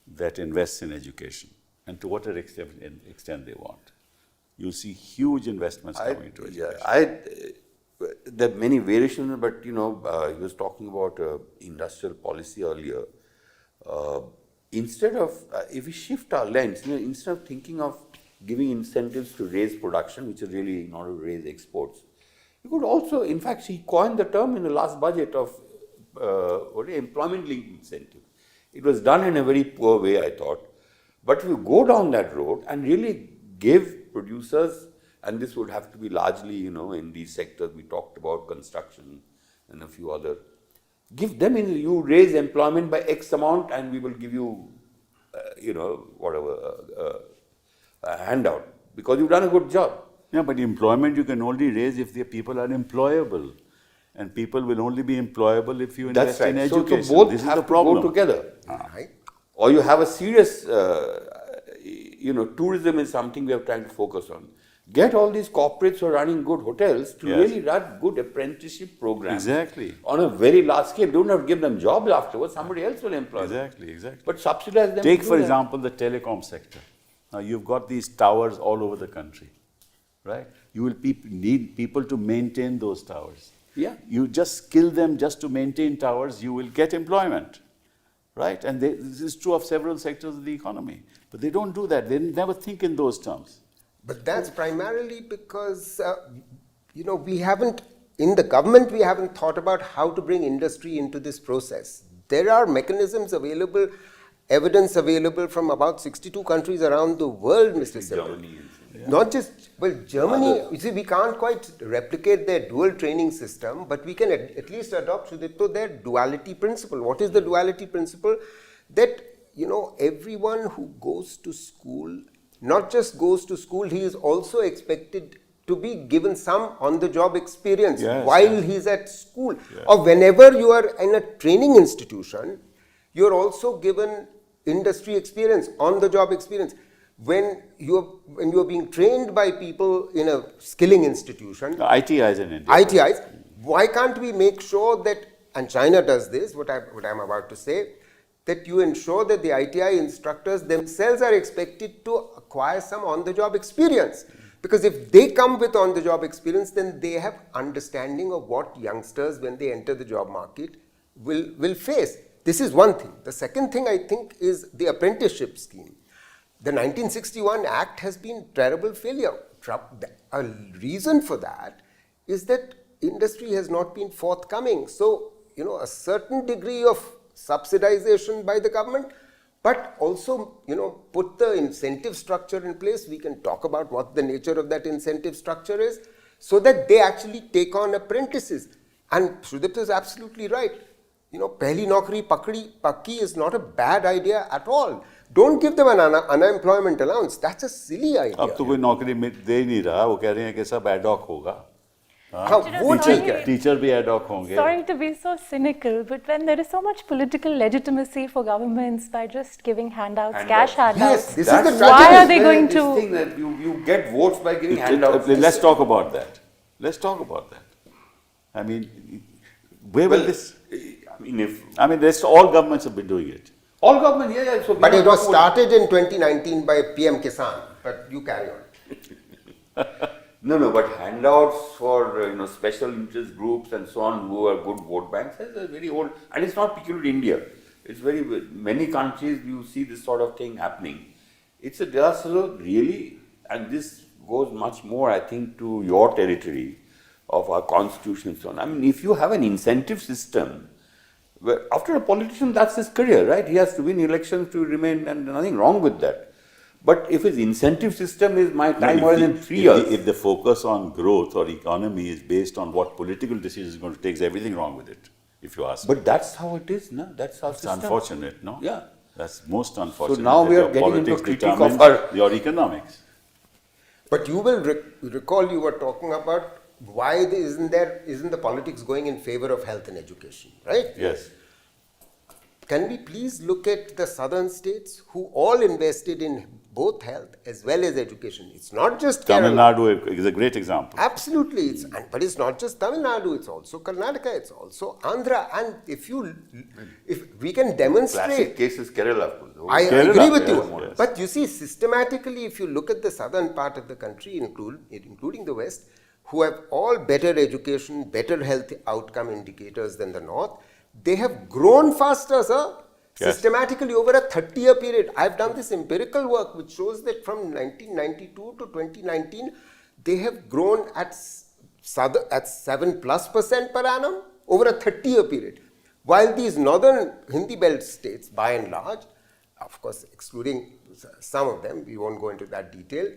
[SPEAKER 1] that invests in education, and to whatever extent they want? You see huge investments coming into education.
[SPEAKER 2] There are many variations, but he was talking about industrial policy earlier. Instead of, if we shift our lens, instead of thinking of giving incentives to raise production, which is really in order to raise exports, you could also, in fact, she coined the term in the last budget of employment linked incentive. It was done in a very poor way, I thought. But if you go down that road and really give producers, and this would have to be largely, in these sectors we talked about, construction and a few other. Give them, you raise employment by X amount and we will give you, a handout, because you've done a good job.
[SPEAKER 1] Yeah, but employment you can only raise if the people are employable. And people will only be employable if you invest in education.
[SPEAKER 2] So both
[SPEAKER 1] this
[SPEAKER 2] have
[SPEAKER 1] is the problem.
[SPEAKER 2] to go together.
[SPEAKER 3] Right.
[SPEAKER 2] Or you have a serious, tourism is something we are trying to focus on. Get all these corporates who are running good hotels to really run good apprenticeship programs.
[SPEAKER 1] Exactly.
[SPEAKER 2] On a very large scale. Don't have to give them jobs afterwards. Somebody else will employ them.
[SPEAKER 1] Exactly.
[SPEAKER 2] But subsidize them.
[SPEAKER 1] Take, for example, the telecom sector. Now, you've got these towers all over the country, right? You will need people to maintain those towers.
[SPEAKER 2] Yeah.
[SPEAKER 1] You just skill them just to maintain towers, you will get employment, right? And this is true of several sectors of the economy. But they don't do that. They never think in those terms.
[SPEAKER 3] But that's primarily because, we haven't, in the government, we haven't thought about how to bring industry into this process. There are mechanisms available, evidence available from about 62 countries around the world, Mr. Sibal. Not just, well, Germany, you see, we can't quite replicate their dual training system, but we can at least adopt their duality principle. What is the duality principle? That, everyone who goes to school, not just goes to school, he is also expected to be given some on-the-job experience while he's at school. Or whenever you are in a training institution, you're also given industry experience, on-the-job experience. When you're being trained by people in a skilling institution,
[SPEAKER 1] ITIs in India.
[SPEAKER 3] ITIs, why can't we make sure that, and China does this, what I'm about to say, that you ensure that the ITI instructors themselves are expected to acquire some on-the-job experience. Because if they come with on-the-job experience, then they have understanding of what youngsters, when they enter the job market, will face. This is one thing. The second thing, I think, is the apprenticeship scheme. The 1961 Act has been terrible failure. A reason for that is that industry has not been forthcoming. So, a certain degree of subsidization by the government, but also, put the incentive structure in place. We can talk about what the nature of that incentive structure is, so that they actually take on apprentices. And Sudipta is absolutely right. Pehli naukri pakki is not a bad idea at all. Don't give them an unemployment allowance. That's a silly idea.
[SPEAKER 1] अब तो कोई नौकरी दे नहीं रहा, वो कह रहे हैं कि सब ad hoc होगा. Teacher भी ad hoc होंगे.
[SPEAKER 4] Sorry to be so cynical, but when there is so much political legitimacy for governments by just giving handouts, cash handouts,
[SPEAKER 3] Yes, this is the
[SPEAKER 4] why are they
[SPEAKER 2] Well,
[SPEAKER 4] going
[SPEAKER 2] this
[SPEAKER 4] to?
[SPEAKER 2] thing that you get votes by giving handouts.
[SPEAKER 1] Let's talk about that. Let's talk about that. I mean, where will this? I mean, all governments have been doing it.
[SPEAKER 2] All government, yeah. So
[SPEAKER 3] But it was started in 2019 by PM Kisan. But you carry on.
[SPEAKER 2] No, but handouts for special interest groups and so on who are good vote banks is a very old, and it's not peculiar to India. It's very many countries you see this sort of thing happening. There are really, and this goes much more, I think, to your territory of our constitution and so on. I mean, if you have an incentive system, where after a politician, that's his career, right? He has to win elections to remain, and nothing wrong with that. But if his incentive system is my time more than 3 years.
[SPEAKER 1] If the focus on growth or economy is based on what political decision is going to take, there's everything wrong with it, if you ask me.
[SPEAKER 2] But that's how it is, no? That's how
[SPEAKER 1] It's unfortunate, no?
[SPEAKER 2] Yeah.
[SPEAKER 1] That's most unfortunate.
[SPEAKER 2] So now
[SPEAKER 1] that
[SPEAKER 2] we are
[SPEAKER 1] your
[SPEAKER 2] getting into
[SPEAKER 1] politics
[SPEAKER 2] critique of
[SPEAKER 1] determine your economics.
[SPEAKER 3] But you will recall you were talking about why isn't the politics going in favor of health and education, right?
[SPEAKER 1] Yes.
[SPEAKER 3] Can we please look at the southern states who all invested in both health as well as education? It's not just
[SPEAKER 1] Tamil
[SPEAKER 3] Kerala.
[SPEAKER 1] Nadu is a great example.
[SPEAKER 3] Absolutely, but it's not just Tamil Nadu, it's also Karnataka, it's also Andhra. And if we can demonstrate...
[SPEAKER 2] Classic case is Kerala, of course.
[SPEAKER 3] I
[SPEAKER 1] Kerala,
[SPEAKER 3] agree with you.
[SPEAKER 1] yes.
[SPEAKER 3] But you see, systematically, if you look at the southern part of the country, including the west, who have all better education, better health outcome indicators than the north, they have grown faster, sir.
[SPEAKER 1] Yes.
[SPEAKER 3] Systematically over a 30-year period. I've done this empirical work which shows that from 1992 to 2019, they have grown at 7+% per annum over a 30-year period. While these northern Hindi belt states, by and large, of course excluding some of them, we won't go into that detail,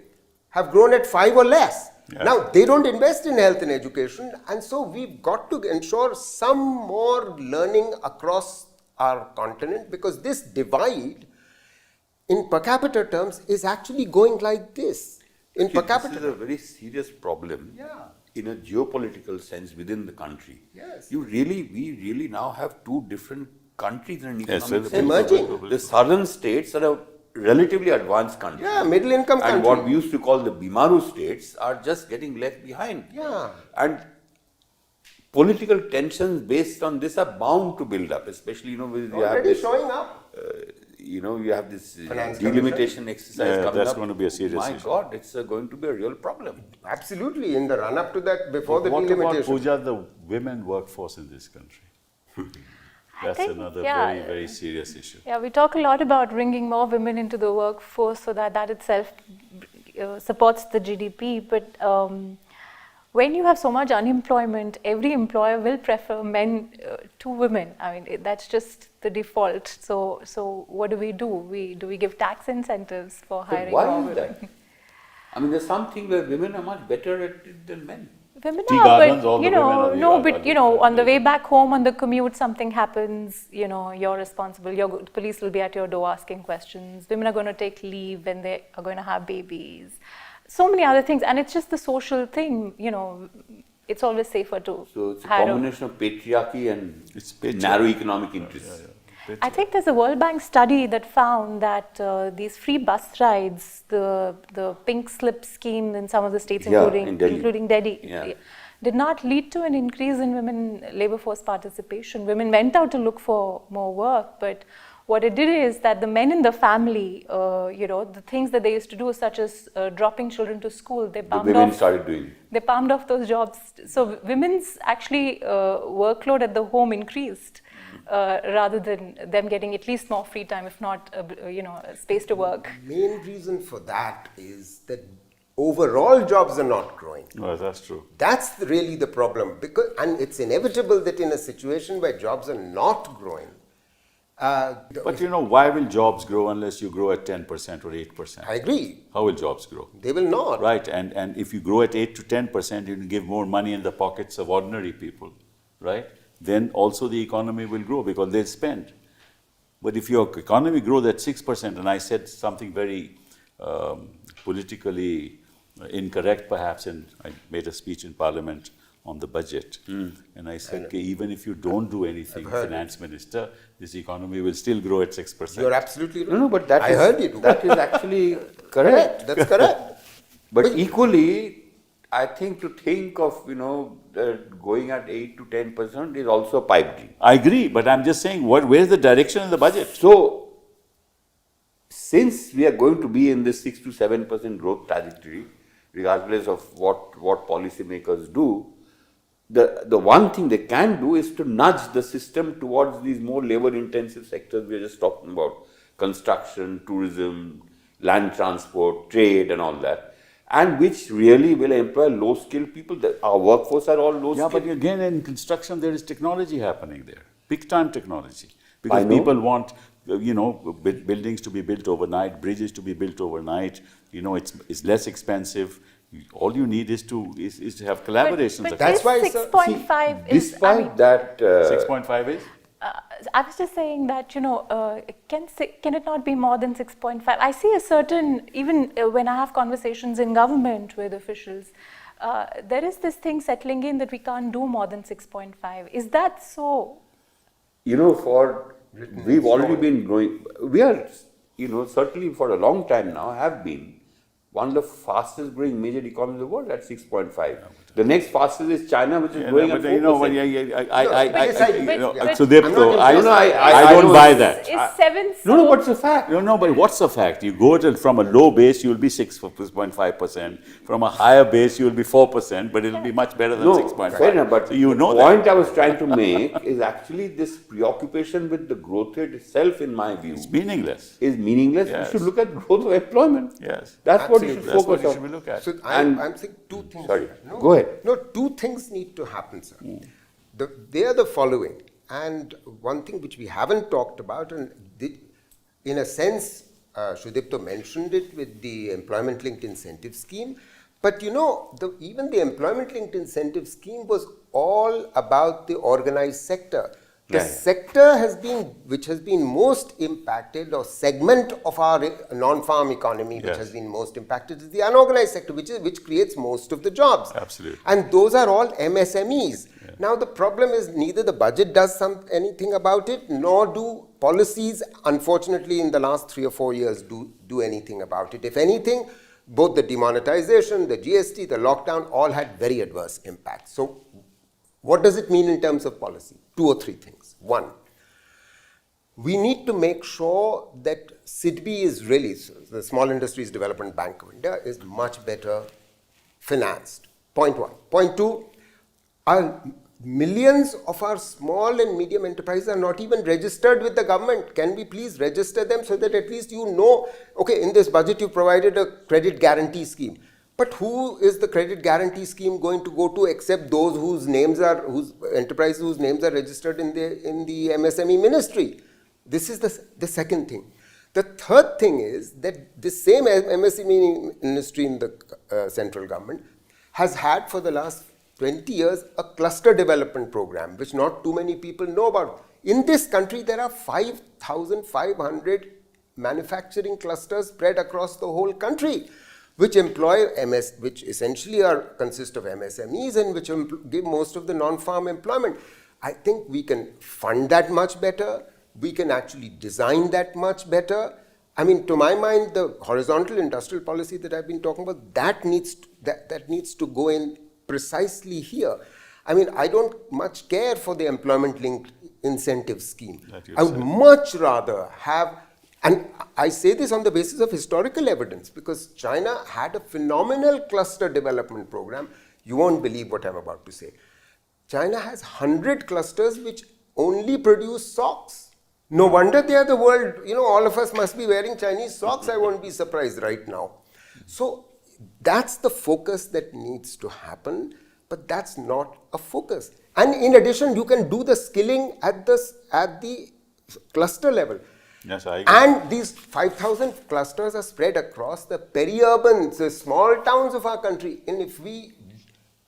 [SPEAKER 3] have grown at 5 or less.
[SPEAKER 1] Yeah.
[SPEAKER 3] Now, they don't invest in health and education, and so we've got to ensure some more learning across our continent, because this divide in per capita terms is actually going like this. In per capita.
[SPEAKER 2] This is a very serious problem in a geopolitical sense within the country.
[SPEAKER 3] Yes.
[SPEAKER 2] We really now have two different countries in an
[SPEAKER 1] Yes,
[SPEAKER 2] economic sense.
[SPEAKER 3] emerging.
[SPEAKER 2] The southern states are a relatively advanced country.
[SPEAKER 3] Yeah, middle income country.
[SPEAKER 2] And what we used to call the Bimaru states are just getting left behind.
[SPEAKER 3] Yeah.
[SPEAKER 2] And political tensions based on this are bound to build up, especially with you have
[SPEAKER 3] Already
[SPEAKER 2] this,
[SPEAKER 3] showing up.
[SPEAKER 2] you have this
[SPEAKER 3] Finance
[SPEAKER 2] delimitation exercise coming
[SPEAKER 1] that's
[SPEAKER 2] up.
[SPEAKER 1] going to be a serious
[SPEAKER 2] My
[SPEAKER 1] issue.
[SPEAKER 2] God, it's going to be a real problem.
[SPEAKER 3] Absolutely. In the run up to that, before the
[SPEAKER 1] What about,
[SPEAKER 3] delimitation.
[SPEAKER 1] Pooja, the women workforce in this country? That's
[SPEAKER 4] think,
[SPEAKER 1] another
[SPEAKER 4] yeah.
[SPEAKER 1] very, very serious issue.
[SPEAKER 4] Yeah, we talk a lot about bringing more women into the workforce so that itself supports the GDP. But when you have so much unemployment, every employer will prefer men to women. I mean, that's just the default. So what do? Do we give tax incentives for hiring
[SPEAKER 2] Why
[SPEAKER 4] more
[SPEAKER 2] is
[SPEAKER 4] women?
[SPEAKER 2] that? I mean, there's something where women are much better at it than men.
[SPEAKER 4] Women
[SPEAKER 1] Tea
[SPEAKER 4] are,
[SPEAKER 1] gardens, all
[SPEAKER 4] but you
[SPEAKER 1] the women
[SPEAKER 4] know,
[SPEAKER 1] are the-
[SPEAKER 4] no,
[SPEAKER 1] are
[SPEAKER 4] but
[SPEAKER 1] the-
[SPEAKER 4] you know,
[SPEAKER 1] are
[SPEAKER 4] on the
[SPEAKER 1] the-
[SPEAKER 4] way back home, on the commute, something happens. You know, you're responsible. Your police will be at your door asking questions. Women are going to take leave when they are going to have babies. So many other things, and it's just the social thing. You know, it's always safer to.
[SPEAKER 2] So it's a
[SPEAKER 4] hire
[SPEAKER 2] combination of patriarchy and
[SPEAKER 1] It's patriarchy.
[SPEAKER 2] narrow economic interests.
[SPEAKER 4] I think there's a World Bank study that found that these free bus rides, the pink slip scheme in some of the states,
[SPEAKER 2] Yeah,
[SPEAKER 4] including
[SPEAKER 2] in Delhi.
[SPEAKER 4] including Delhi,
[SPEAKER 2] Yeah.
[SPEAKER 4] did not lead to an increase in women labor force participation. Women went out to look for more work, but what it did is that the men in the family, you know, the things that they used to do, such as dropping children to school, they
[SPEAKER 2] The
[SPEAKER 4] palmed
[SPEAKER 2] women
[SPEAKER 4] off.
[SPEAKER 2] started doing it.
[SPEAKER 4] They palmed off those jobs. So women's actually workload at the home increased. Rather than them getting at least more free time, if not, you know, space to work.
[SPEAKER 3] Main reason for that is that overall jobs are not growing.
[SPEAKER 1] No, that's true.
[SPEAKER 3] That's really the problem, because, and it's inevitable that in a situation where jobs are not growing,
[SPEAKER 1] But you know, why will jobs grow unless you grow at 10% or 8%?
[SPEAKER 3] I agree,
[SPEAKER 1] How will jobs grow?
[SPEAKER 3] they will not.
[SPEAKER 1] Right, and if you grow at 8 to 10%, you can give more money in the pockets of ordinary people, right? Then also the economy will grow because they'll spend. But if your economy grows at 6%, and I said something very politically incorrect perhaps, and I made a speech in Parliament on the budget, and I said, okay, even if you don't do anything, Finance Minister, this economy will still grow at 6%.
[SPEAKER 3] You're absolutely right.
[SPEAKER 2] No, but that
[SPEAKER 3] I
[SPEAKER 2] is,
[SPEAKER 3] heard you.
[SPEAKER 2] that is actually correct.
[SPEAKER 3] Correct, that's correct.
[SPEAKER 2] But equally, I think to think of, you know, going at 8 to 10% is also a pipe dream.
[SPEAKER 1] I agree, but I'm just saying, where's the direction in the budget?
[SPEAKER 2] So, since we are going to be in this 6 to 7% growth trajectory, regardless of what policymakers do, the one thing they can do is to nudge the system towards these more labor-intensive sectors we are just talking about: construction, tourism, land transport, trade, and all that, and which really will employ low-skilled people. Our workforce are all
[SPEAKER 1] Yeah,
[SPEAKER 2] low-skilled.
[SPEAKER 1] but again, in construction, there is technology happening there, big-time technology. Because
[SPEAKER 2] I know.
[SPEAKER 1] people want, you know, buildings to be built overnight, bridges to be built overnight. You know, it's less expensive. All you need is to have collaborations.
[SPEAKER 4] But
[SPEAKER 3] That's why,
[SPEAKER 4] this
[SPEAKER 3] sir,
[SPEAKER 4] 6.5 is,
[SPEAKER 2] Despite that,
[SPEAKER 1] 6.5 is?
[SPEAKER 4] I was just saying that, you know, can it not be more than 6.5? I see a certain, even when I have conversations in government with officials, there is this thing settling in that we can't do more than 6.5. Is that so?
[SPEAKER 2] you know, we've already been growing. We are, you know, certainly for a long time now have been one of the fastest growing major economies of the world at 6.5. The next fastest is China, which is growing at 4%.
[SPEAKER 1] You know,
[SPEAKER 4] But
[SPEAKER 1] Sudipto,
[SPEAKER 2] I
[SPEAKER 1] I don't
[SPEAKER 2] know
[SPEAKER 1] buy
[SPEAKER 2] it's-
[SPEAKER 1] that.
[SPEAKER 4] Is 7 so?
[SPEAKER 2] No, but it's a fact.
[SPEAKER 1] No, but what's the fact? You go from a low base, you'll be 6.5%. From a higher base, you'll be 4%, but it'll be much better than
[SPEAKER 2] No,
[SPEAKER 1] 6.5.
[SPEAKER 2] fair enough, but
[SPEAKER 1] so you know
[SPEAKER 2] the
[SPEAKER 1] that.
[SPEAKER 2] point I was trying to make is actually this preoccupation with the growth rate itself, in my view,
[SPEAKER 1] It's meaningless.
[SPEAKER 2] is meaningless.
[SPEAKER 1] Yes.
[SPEAKER 2] We should look at growth of employment.
[SPEAKER 1] Yes.
[SPEAKER 2] That's what you should
[SPEAKER 3] Absolutely.
[SPEAKER 1] That's what
[SPEAKER 2] focus
[SPEAKER 1] you
[SPEAKER 2] on.
[SPEAKER 1] should look at.
[SPEAKER 3] So
[SPEAKER 2] And-
[SPEAKER 3] I'm saying two things.
[SPEAKER 2] Sorry,
[SPEAKER 3] No,
[SPEAKER 2] go ahead.
[SPEAKER 3] No, two things need to happen, sir. They are the following. And one thing which we haven't talked about, and in a sense, Sudipto mentioned it with the employment-linked incentive scheme. But you know, even the employment-linked incentive scheme was all about the organized sector. The sector which has been most impacted, or segment of our non-farm economy which
[SPEAKER 1] Yes.
[SPEAKER 3] has been most impacted, is the unorganized sector, which creates most of the jobs.
[SPEAKER 1] Absolutely.
[SPEAKER 3] And those are all MSMEs. Now the problem is neither the budget does anything about it, nor do policies, unfortunately, in the last 3 or 4 years do anything about it. If anything, both the demonetization, the GST, the lockdown, all had very adverse impacts. So what does it mean in terms of policy? 2 or 3 things. One, we need to make sure that SIDBI is really, the Small Industries Development Bank of India, is much better financed. Point one. Point two, millions of our small and medium enterprises are not even registered with the government. Can we please register them so that at least you know, okay, in this budget you provided a credit guarantee scheme. But who is the credit guarantee scheme going to go to except those whose enterprises whose names are registered in the MSME ministry? This is the second thing. The third thing is that the same MSME ministry in the central government has had for the last 20 years a cluster development program, which not too many people know about. In this country, there are 5,500 manufacturing clusters spread across the whole country, which employ which essentially consist of MSMEs and which give most of the non-farm employment. I think we can fund that much better. We can actually design that much better. I mean, to my mind, the horizontal industrial policy that I've been talking about, that needs to go in precisely here. I mean, I don't much care for the employment-linked incentive scheme. I would much rather have, and I say this on the basis of historical evidence, because China had a phenomenal cluster development program. You won't believe what I'm about to say. China has 100 clusters which only produce socks. No wonder they are the world, all of us must be wearing Chinese socks. I won't be surprised right now. So that's the focus that needs to happen, but that's not a focus. And in addition, you can do the skilling at the cluster level.
[SPEAKER 1] Yes, I agree.
[SPEAKER 3] And these 5,000 clusters are spread across the peri-urban, the small towns of our country. And if we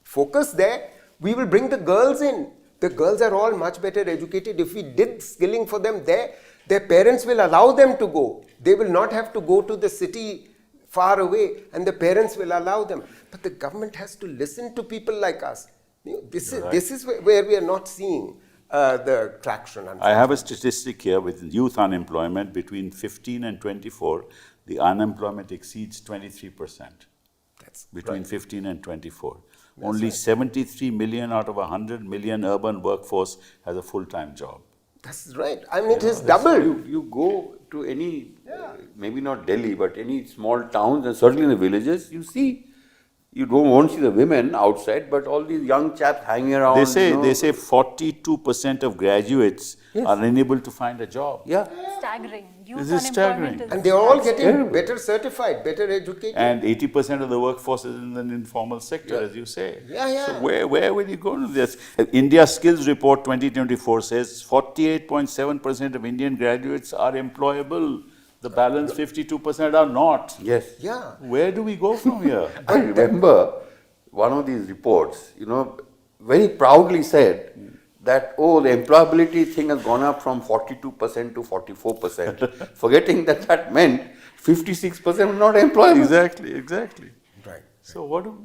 [SPEAKER 3] focus there, we will bring the girls in. The girls are all much better educated. If we did skilling for them there, their parents will allow them to go. They will not have to go to the city far away, and the parents will allow them. But the government has to listen to people like us. This is where we are not seeing the traction.
[SPEAKER 1] I have a statistic here with youth unemployment between 15 and 24. The unemployment exceeds 23%.
[SPEAKER 3] That's
[SPEAKER 1] between
[SPEAKER 3] right.
[SPEAKER 1] 15 and 24. Only 73 million out of 100 million urban workforce has a full-time job.
[SPEAKER 3] That's right. I mean, it is double.
[SPEAKER 2] You go to any, maybe not Delhi, but any small towns and certainly in the villages, you see, won't see the women outside, but all these young chaps hanging around.
[SPEAKER 1] They say 42% of graduates are unable to find a job.
[SPEAKER 2] Yeah.
[SPEAKER 4] Staggering. Youth
[SPEAKER 1] This is
[SPEAKER 4] unemployment
[SPEAKER 1] staggering.
[SPEAKER 3] And they are all getting better certified, better educated.
[SPEAKER 1] And 80% of the workforce is in the informal sector, as you say.
[SPEAKER 3] Yeah.
[SPEAKER 1] So where will you go to this? India Skills Report 2024 says 48.7% of Indian graduates are employable. The balance 52% are not.
[SPEAKER 2] Yes.
[SPEAKER 3] Yeah.
[SPEAKER 1] Where do we go from here?
[SPEAKER 2] I remember one of these reports, very proudly said that, the employability thing has gone up from 42% to 44%, forgetting that meant 56% were not employable.
[SPEAKER 1] Exactly.
[SPEAKER 3] Right.
[SPEAKER 1] So what do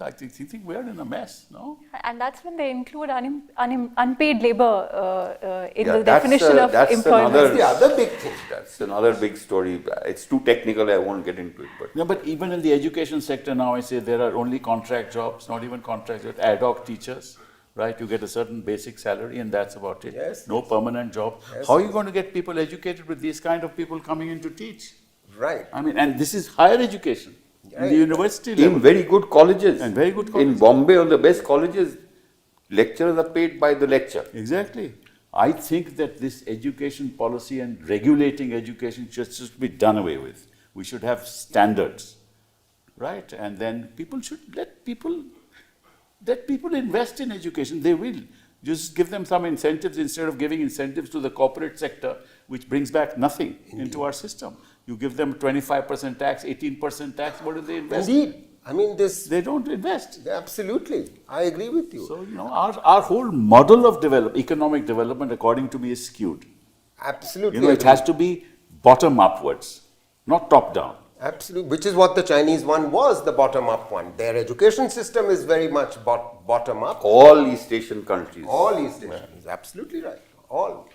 [SPEAKER 1] I think we're in a mess, no?
[SPEAKER 4] And that's when they include unpaid labor in
[SPEAKER 2] Yeah,
[SPEAKER 4] the definition of
[SPEAKER 2] that's
[SPEAKER 4] employment.
[SPEAKER 3] That's the other big thing.
[SPEAKER 2] That's another big story. It's too technical, I won't get into it. But
[SPEAKER 1] No, but even in the education sector now, I say there are only contract jobs, not even contract jobs, ad hoc teachers, right? You get a certain basic salary and that's about it.
[SPEAKER 3] Yes.
[SPEAKER 1] No permanent job.
[SPEAKER 3] Yes.
[SPEAKER 1] How are you going to get people educated with these kind of people coming in to teach?
[SPEAKER 3] Right.
[SPEAKER 1] I mean, and this is higher education. In the university level.
[SPEAKER 2] in very good colleges.
[SPEAKER 1] And very good
[SPEAKER 2] In
[SPEAKER 1] colleges.
[SPEAKER 2] Bombay, on the best colleges, lecturers are paid by the lecture.
[SPEAKER 1] Exactly. I think that this education policy and regulating education should be done away with. We should have standards, right? And then people should let people invest in education. They will. Just give them some incentives instead of giving incentives to the corporate sector, which brings back nothing into our system. You give them 25% tax, 18% tax, what do they invest?
[SPEAKER 3] Indeed. I mean,
[SPEAKER 1] They don't invest.
[SPEAKER 3] absolutely. I agree with you.
[SPEAKER 1] So, our whole model of economic development, according to me, is skewed.
[SPEAKER 3] Absolutely.
[SPEAKER 1] It has to be bottom upwards, not top down.
[SPEAKER 3] Absolutely. Which is what the Chinese one was, the bottom-up one. Their education system is very much bottom-up.
[SPEAKER 2] All East Asian countries.
[SPEAKER 3] All East Asians. Absolutely right. All.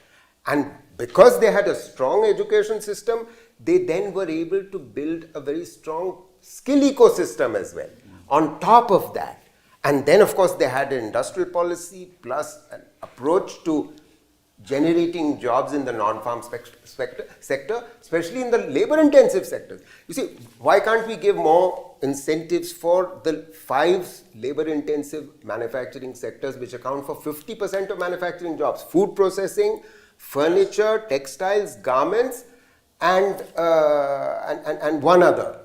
[SPEAKER 3] And because they had a strong education system, they then were able to build a very strong skill ecosystem as well. On top of that. And then, of course, they had an industrial policy plus an approach to generating jobs in the non-farm sector, especially in the labor-intensive sectors. You see, why can't we give more incentives for the 5 labor-intensive manufacturing sectors which account for 50% of manufacturing jobs? Food processing, furniture, textiles, garments, and one other,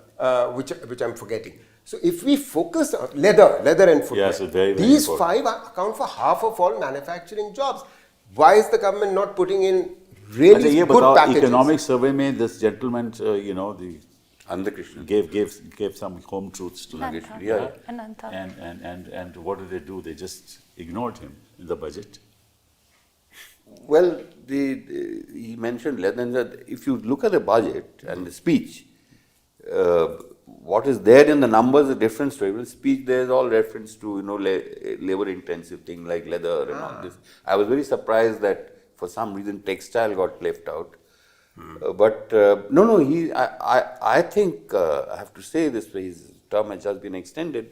[SPEAKER 3] which I'm forgetting. So if we focus on leather and footwear,
[SPEAKER 1] Yes, it's very, very
[SPEAKER 3] these
[SPEAKER 1] important.
[SPEAKER 3] 5 account for half of all manufacturing jobs. Why is the government not putting in really
[SPEAKER 1] ये
[SPEAKER 3] good
[SPEAKER 1] बताओ,
[SPEAKER 3] packages.
[SPEAKER 1] economic survey में this gentleman, the
[SPEAKER 2] Andhra Krishnan.
[SPEAKER 1] gave some home truths to them.
[SPEAKER 4] Ananta.
[SPEAKER 2] Yeah.
[SPEAKER 4] Ananta.
[SPEAKER 1] And what do? They just ignored him in the budget.
[SPEAKER 2] Well, he mentioned that if you look at the budget and the speech, what is there in the numbers is a different story. In speech, there is all reference to labor-intensive thing like leather and all this. I was very surprised that for some reason textile got left out. But I think I have to say this: his term has just been extended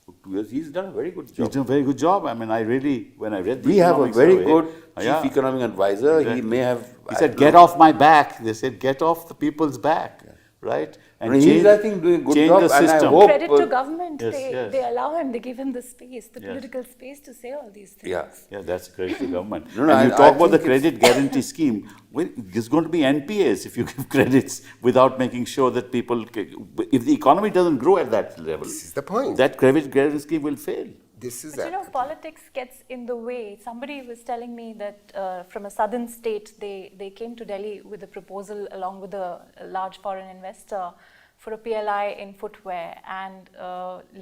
[SPEAKER 2] for 2 years. He's done a very good job.
[SPEAKER 1] He's done a very good job. I mean, when I read the
[SPEAKER 2] We have a
[SPEAKER 1] economic
[SPEAKER 2] very
[SPEAKER 1] survey,
[SPEAKER 2] good chief
[SPEAKER 1] yeah,
[SPEAKER 2] economic advisor.
[SPEAKER 1] exactly.
[SPEAKER 2] He may have.
[SPEAKER 1] He said, "Get off my back." They said, "Get off the people's back," right? And
[SPEAKER 2] He's, I think, doing a good
[SPEAKER 1] change
[SPEAKER 2] job,
[SPEAKER 1] the
[SPEAKER 2] and I
[SPEAKER 1] system.
[SPEAKER 2] hope.
[SPEAKER 4] Credit to government.
[SPEAKER 1] Yes,
[SPEAKER 4] they,
[SPEAKER 1] yes.
[SPEAKER 4] they allow him, they give him the space, the
[SPEAKER 1] Yes.
[SPEAKER 4] political space to say all these things.
[SPEAKER 2] Yeah.
[SPEAKER 1] Yeah, that's credit to government.
[SPEAKER 2] No,
[SPEAKER 1] and
[SPEAKER 2] I-
[SPEAKER 1] you
[SPEAKER 2] I
[SPEAKER 1] talk about the
[SPEAKER 2] think it's-
[SPEAKER 1] credit guarantee scheme. Well, there's going to be NPAs if you give credits without making sure that people, if the economy doesn't grow at that level,
[SPEAKER 3] This is the point.
[SPEAKER 1] that credit guarantee scheme will fail.
[SPEAKER 3] This is
[SPEAKER 4] But politics gets in the way. Somebody was telling me that from a southern state, they came to Delhi with a proposal along with a large foreign investor for a PLI in footwear. And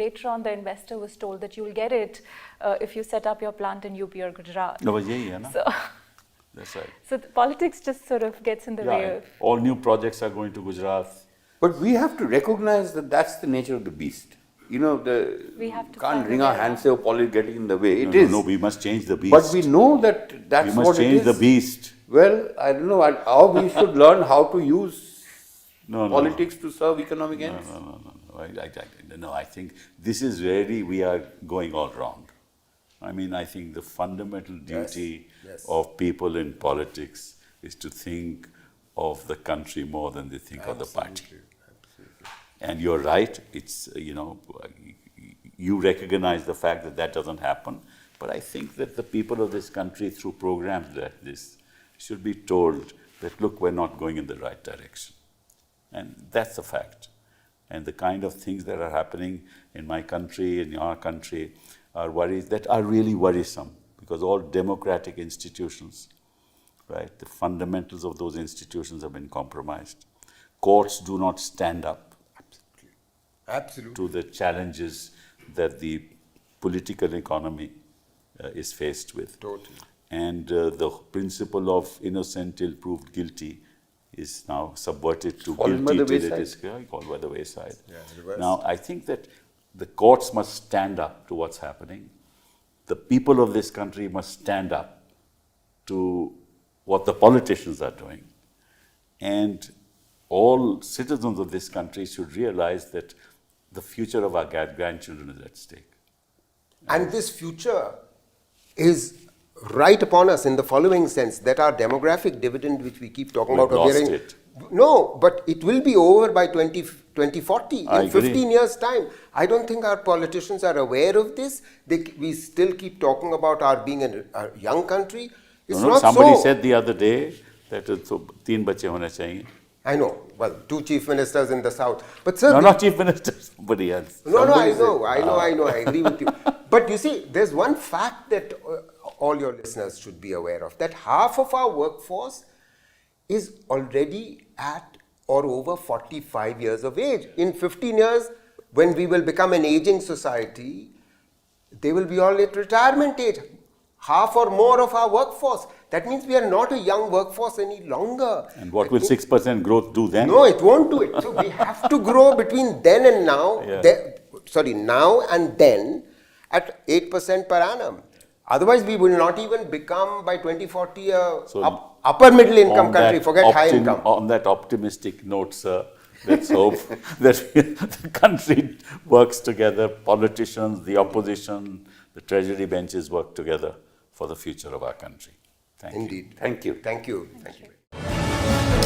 [SPEAKER 4] later on, the investor was told that you will get it if you set up your plant in UP or Gujarat.
[SPEAKER 1] No, but yeah, no?
[SPEAKER 4] So,
[SPEAKER 1] That's right.
[SPEAKER 4] so the politics just sort of gets in the way
[SPEAKER 1] Yeah,
[SPEAKER 4] of.
[SPEAKER 1] all new projects are going to Gujarat.
[SPEAKER 2] But we have to recognize that that's the nature of the beast.
[SPEAKER 4] We have to
[SPEAKER 2] can't
[SPEAKER 4] find
[SPEAKER 2] wring
[SPEAKER 4] a
[SPEAKER 2] our
[SPEAKER 4] way
[SPEAKER 2] hands
[SPEAKER 4] around.
[SPEAKER 2] say, oh, politics getting in the way. It
[SPEAKER 1] No,
[SPEAKER 2] is.
[SPEAKER 1] no, we must change the beast.
[SPEAKER 2] But we know that that's
[SPEAKER 1] we must
[SPEAKER 2] what
[SPEAKER 1] change
[SPEAKER 2] it
[SPEAKER 1] the
[SPEAKER 2] is.
[SPEAKER 1] beast.
[SPEAKER 2] Well, I don't know how we should learn how to use
[SPEAKER 1] No, no,
[SPEAKER 2] politics to serve economic
[SPEAKER 1] no,
[SPEAKER 2] ends.
[SPEAKER 1] no. I think this is really, we are going all wrong. I mean, I think the fundamental duty
[SPEAKER 3] yes.
[SPEAKER 1] of people in politics is to think of the country more than they think of the party. And you're right, it's, you recognize the fact that that doesn't happen, but I think that the people of this country, through programs like this, should be told that, look, we're not going in the right direction. And that's a fact. And the kind of things that are happening in my country, in our country, are worries that are really worrisome, because all democratic institutions, right, the fundamentals of those institutions have been compromised. Courts do not stand up
[SPEAKER 3] Absolutely.
[SPEAKER 1] to the challenges that the political economy is faced with.
[SPEAKER 3] Totally.
[SPEAKER 1] And the principle of innocent till proved guilty is now subverted to
[SPEAKER 2] Fallen by
[SPEAKER 1] guilty
[SPEAKER 2] the
[SPEAKER 1] till it
[SPEAKER 2] wayside.
[SPEAKER 1] is called by the wayside.
[SPEAKER 3] Yeah, reversed.
[SPEAKER 1] Now, I think that the courts must stand up to what's happening. The people of this country must stand up to what the politicians are doing. And all citizens of this country should realize that the future of our grandchildren is at stake.
[SPEAKER 3] And this future is right upon us in the following sense, that our demographic dividend, which we keep talking
[SPEAKER 1] We've
[SPEAKER 3] about,
[SPEAKER 1] lost
[SPEAKER 3] appearing-
[SPEAKER 1] it.
[SPEAKER 3] No, but it will be over by 2040,
[SPEAKER 1] I
[SPEAKER 3] in
[SPEAKER 1] agree.
[SPEAKER 3] 15 years' time. I don't think our politicians are aware of this. We still keep talking about our being a young country. It's
[SPEAKER 1] No,
[SPEAKER 3] not
[SPEAKER 1] somebody
[SPEAKER 3] so.
[SPEAKER 1] said the other day that 3 bache hone chahiye.
[SPEAKER 3] I know. Well, 2 chief ministers in the south. But sir,
[SPEAKER 1] No, not chief minister, somebody else.
[SPEAKER 3] No,
[SPEAKER 2] Somebody
[SPEAKER 3] I know, I agree with you. But you see, there's one fact that all your listeners should be aware of, that half of our workforce is already at or over 45 years of age. In 15 years, when we will become an aging society, they will be all at retirement age. Half or more of our workforce. That means we are not a young workforce any longer.
[SPEAKER 1] And what will 6% growth do then?
[SPEAKER 3] No, it won't do it. So we have to grow between then and now,
[SPEAKER 1] Yeah.
[SPEAKER 3] now and then at 8% per annum. Otherwise, we will not even become by 2040 a
[SPEAKER 1] So
[SPEAKER 3] upper middle income
[SPEAKER 1] On
[SPEAKER 3] country,
[SPEAKER 1] that
[SPEAKER 3] forget high income.
[SPEAKER 1] On that optimistic note, sir, let's hope that the country works together, politicians, the opposition, the treasury benches work together for the future of our country. Thank you.
[SPEAKER 3] Indeed.
[SPEAKER 2] Thank you.
[SPEAKER 3] Thank you. Thank you.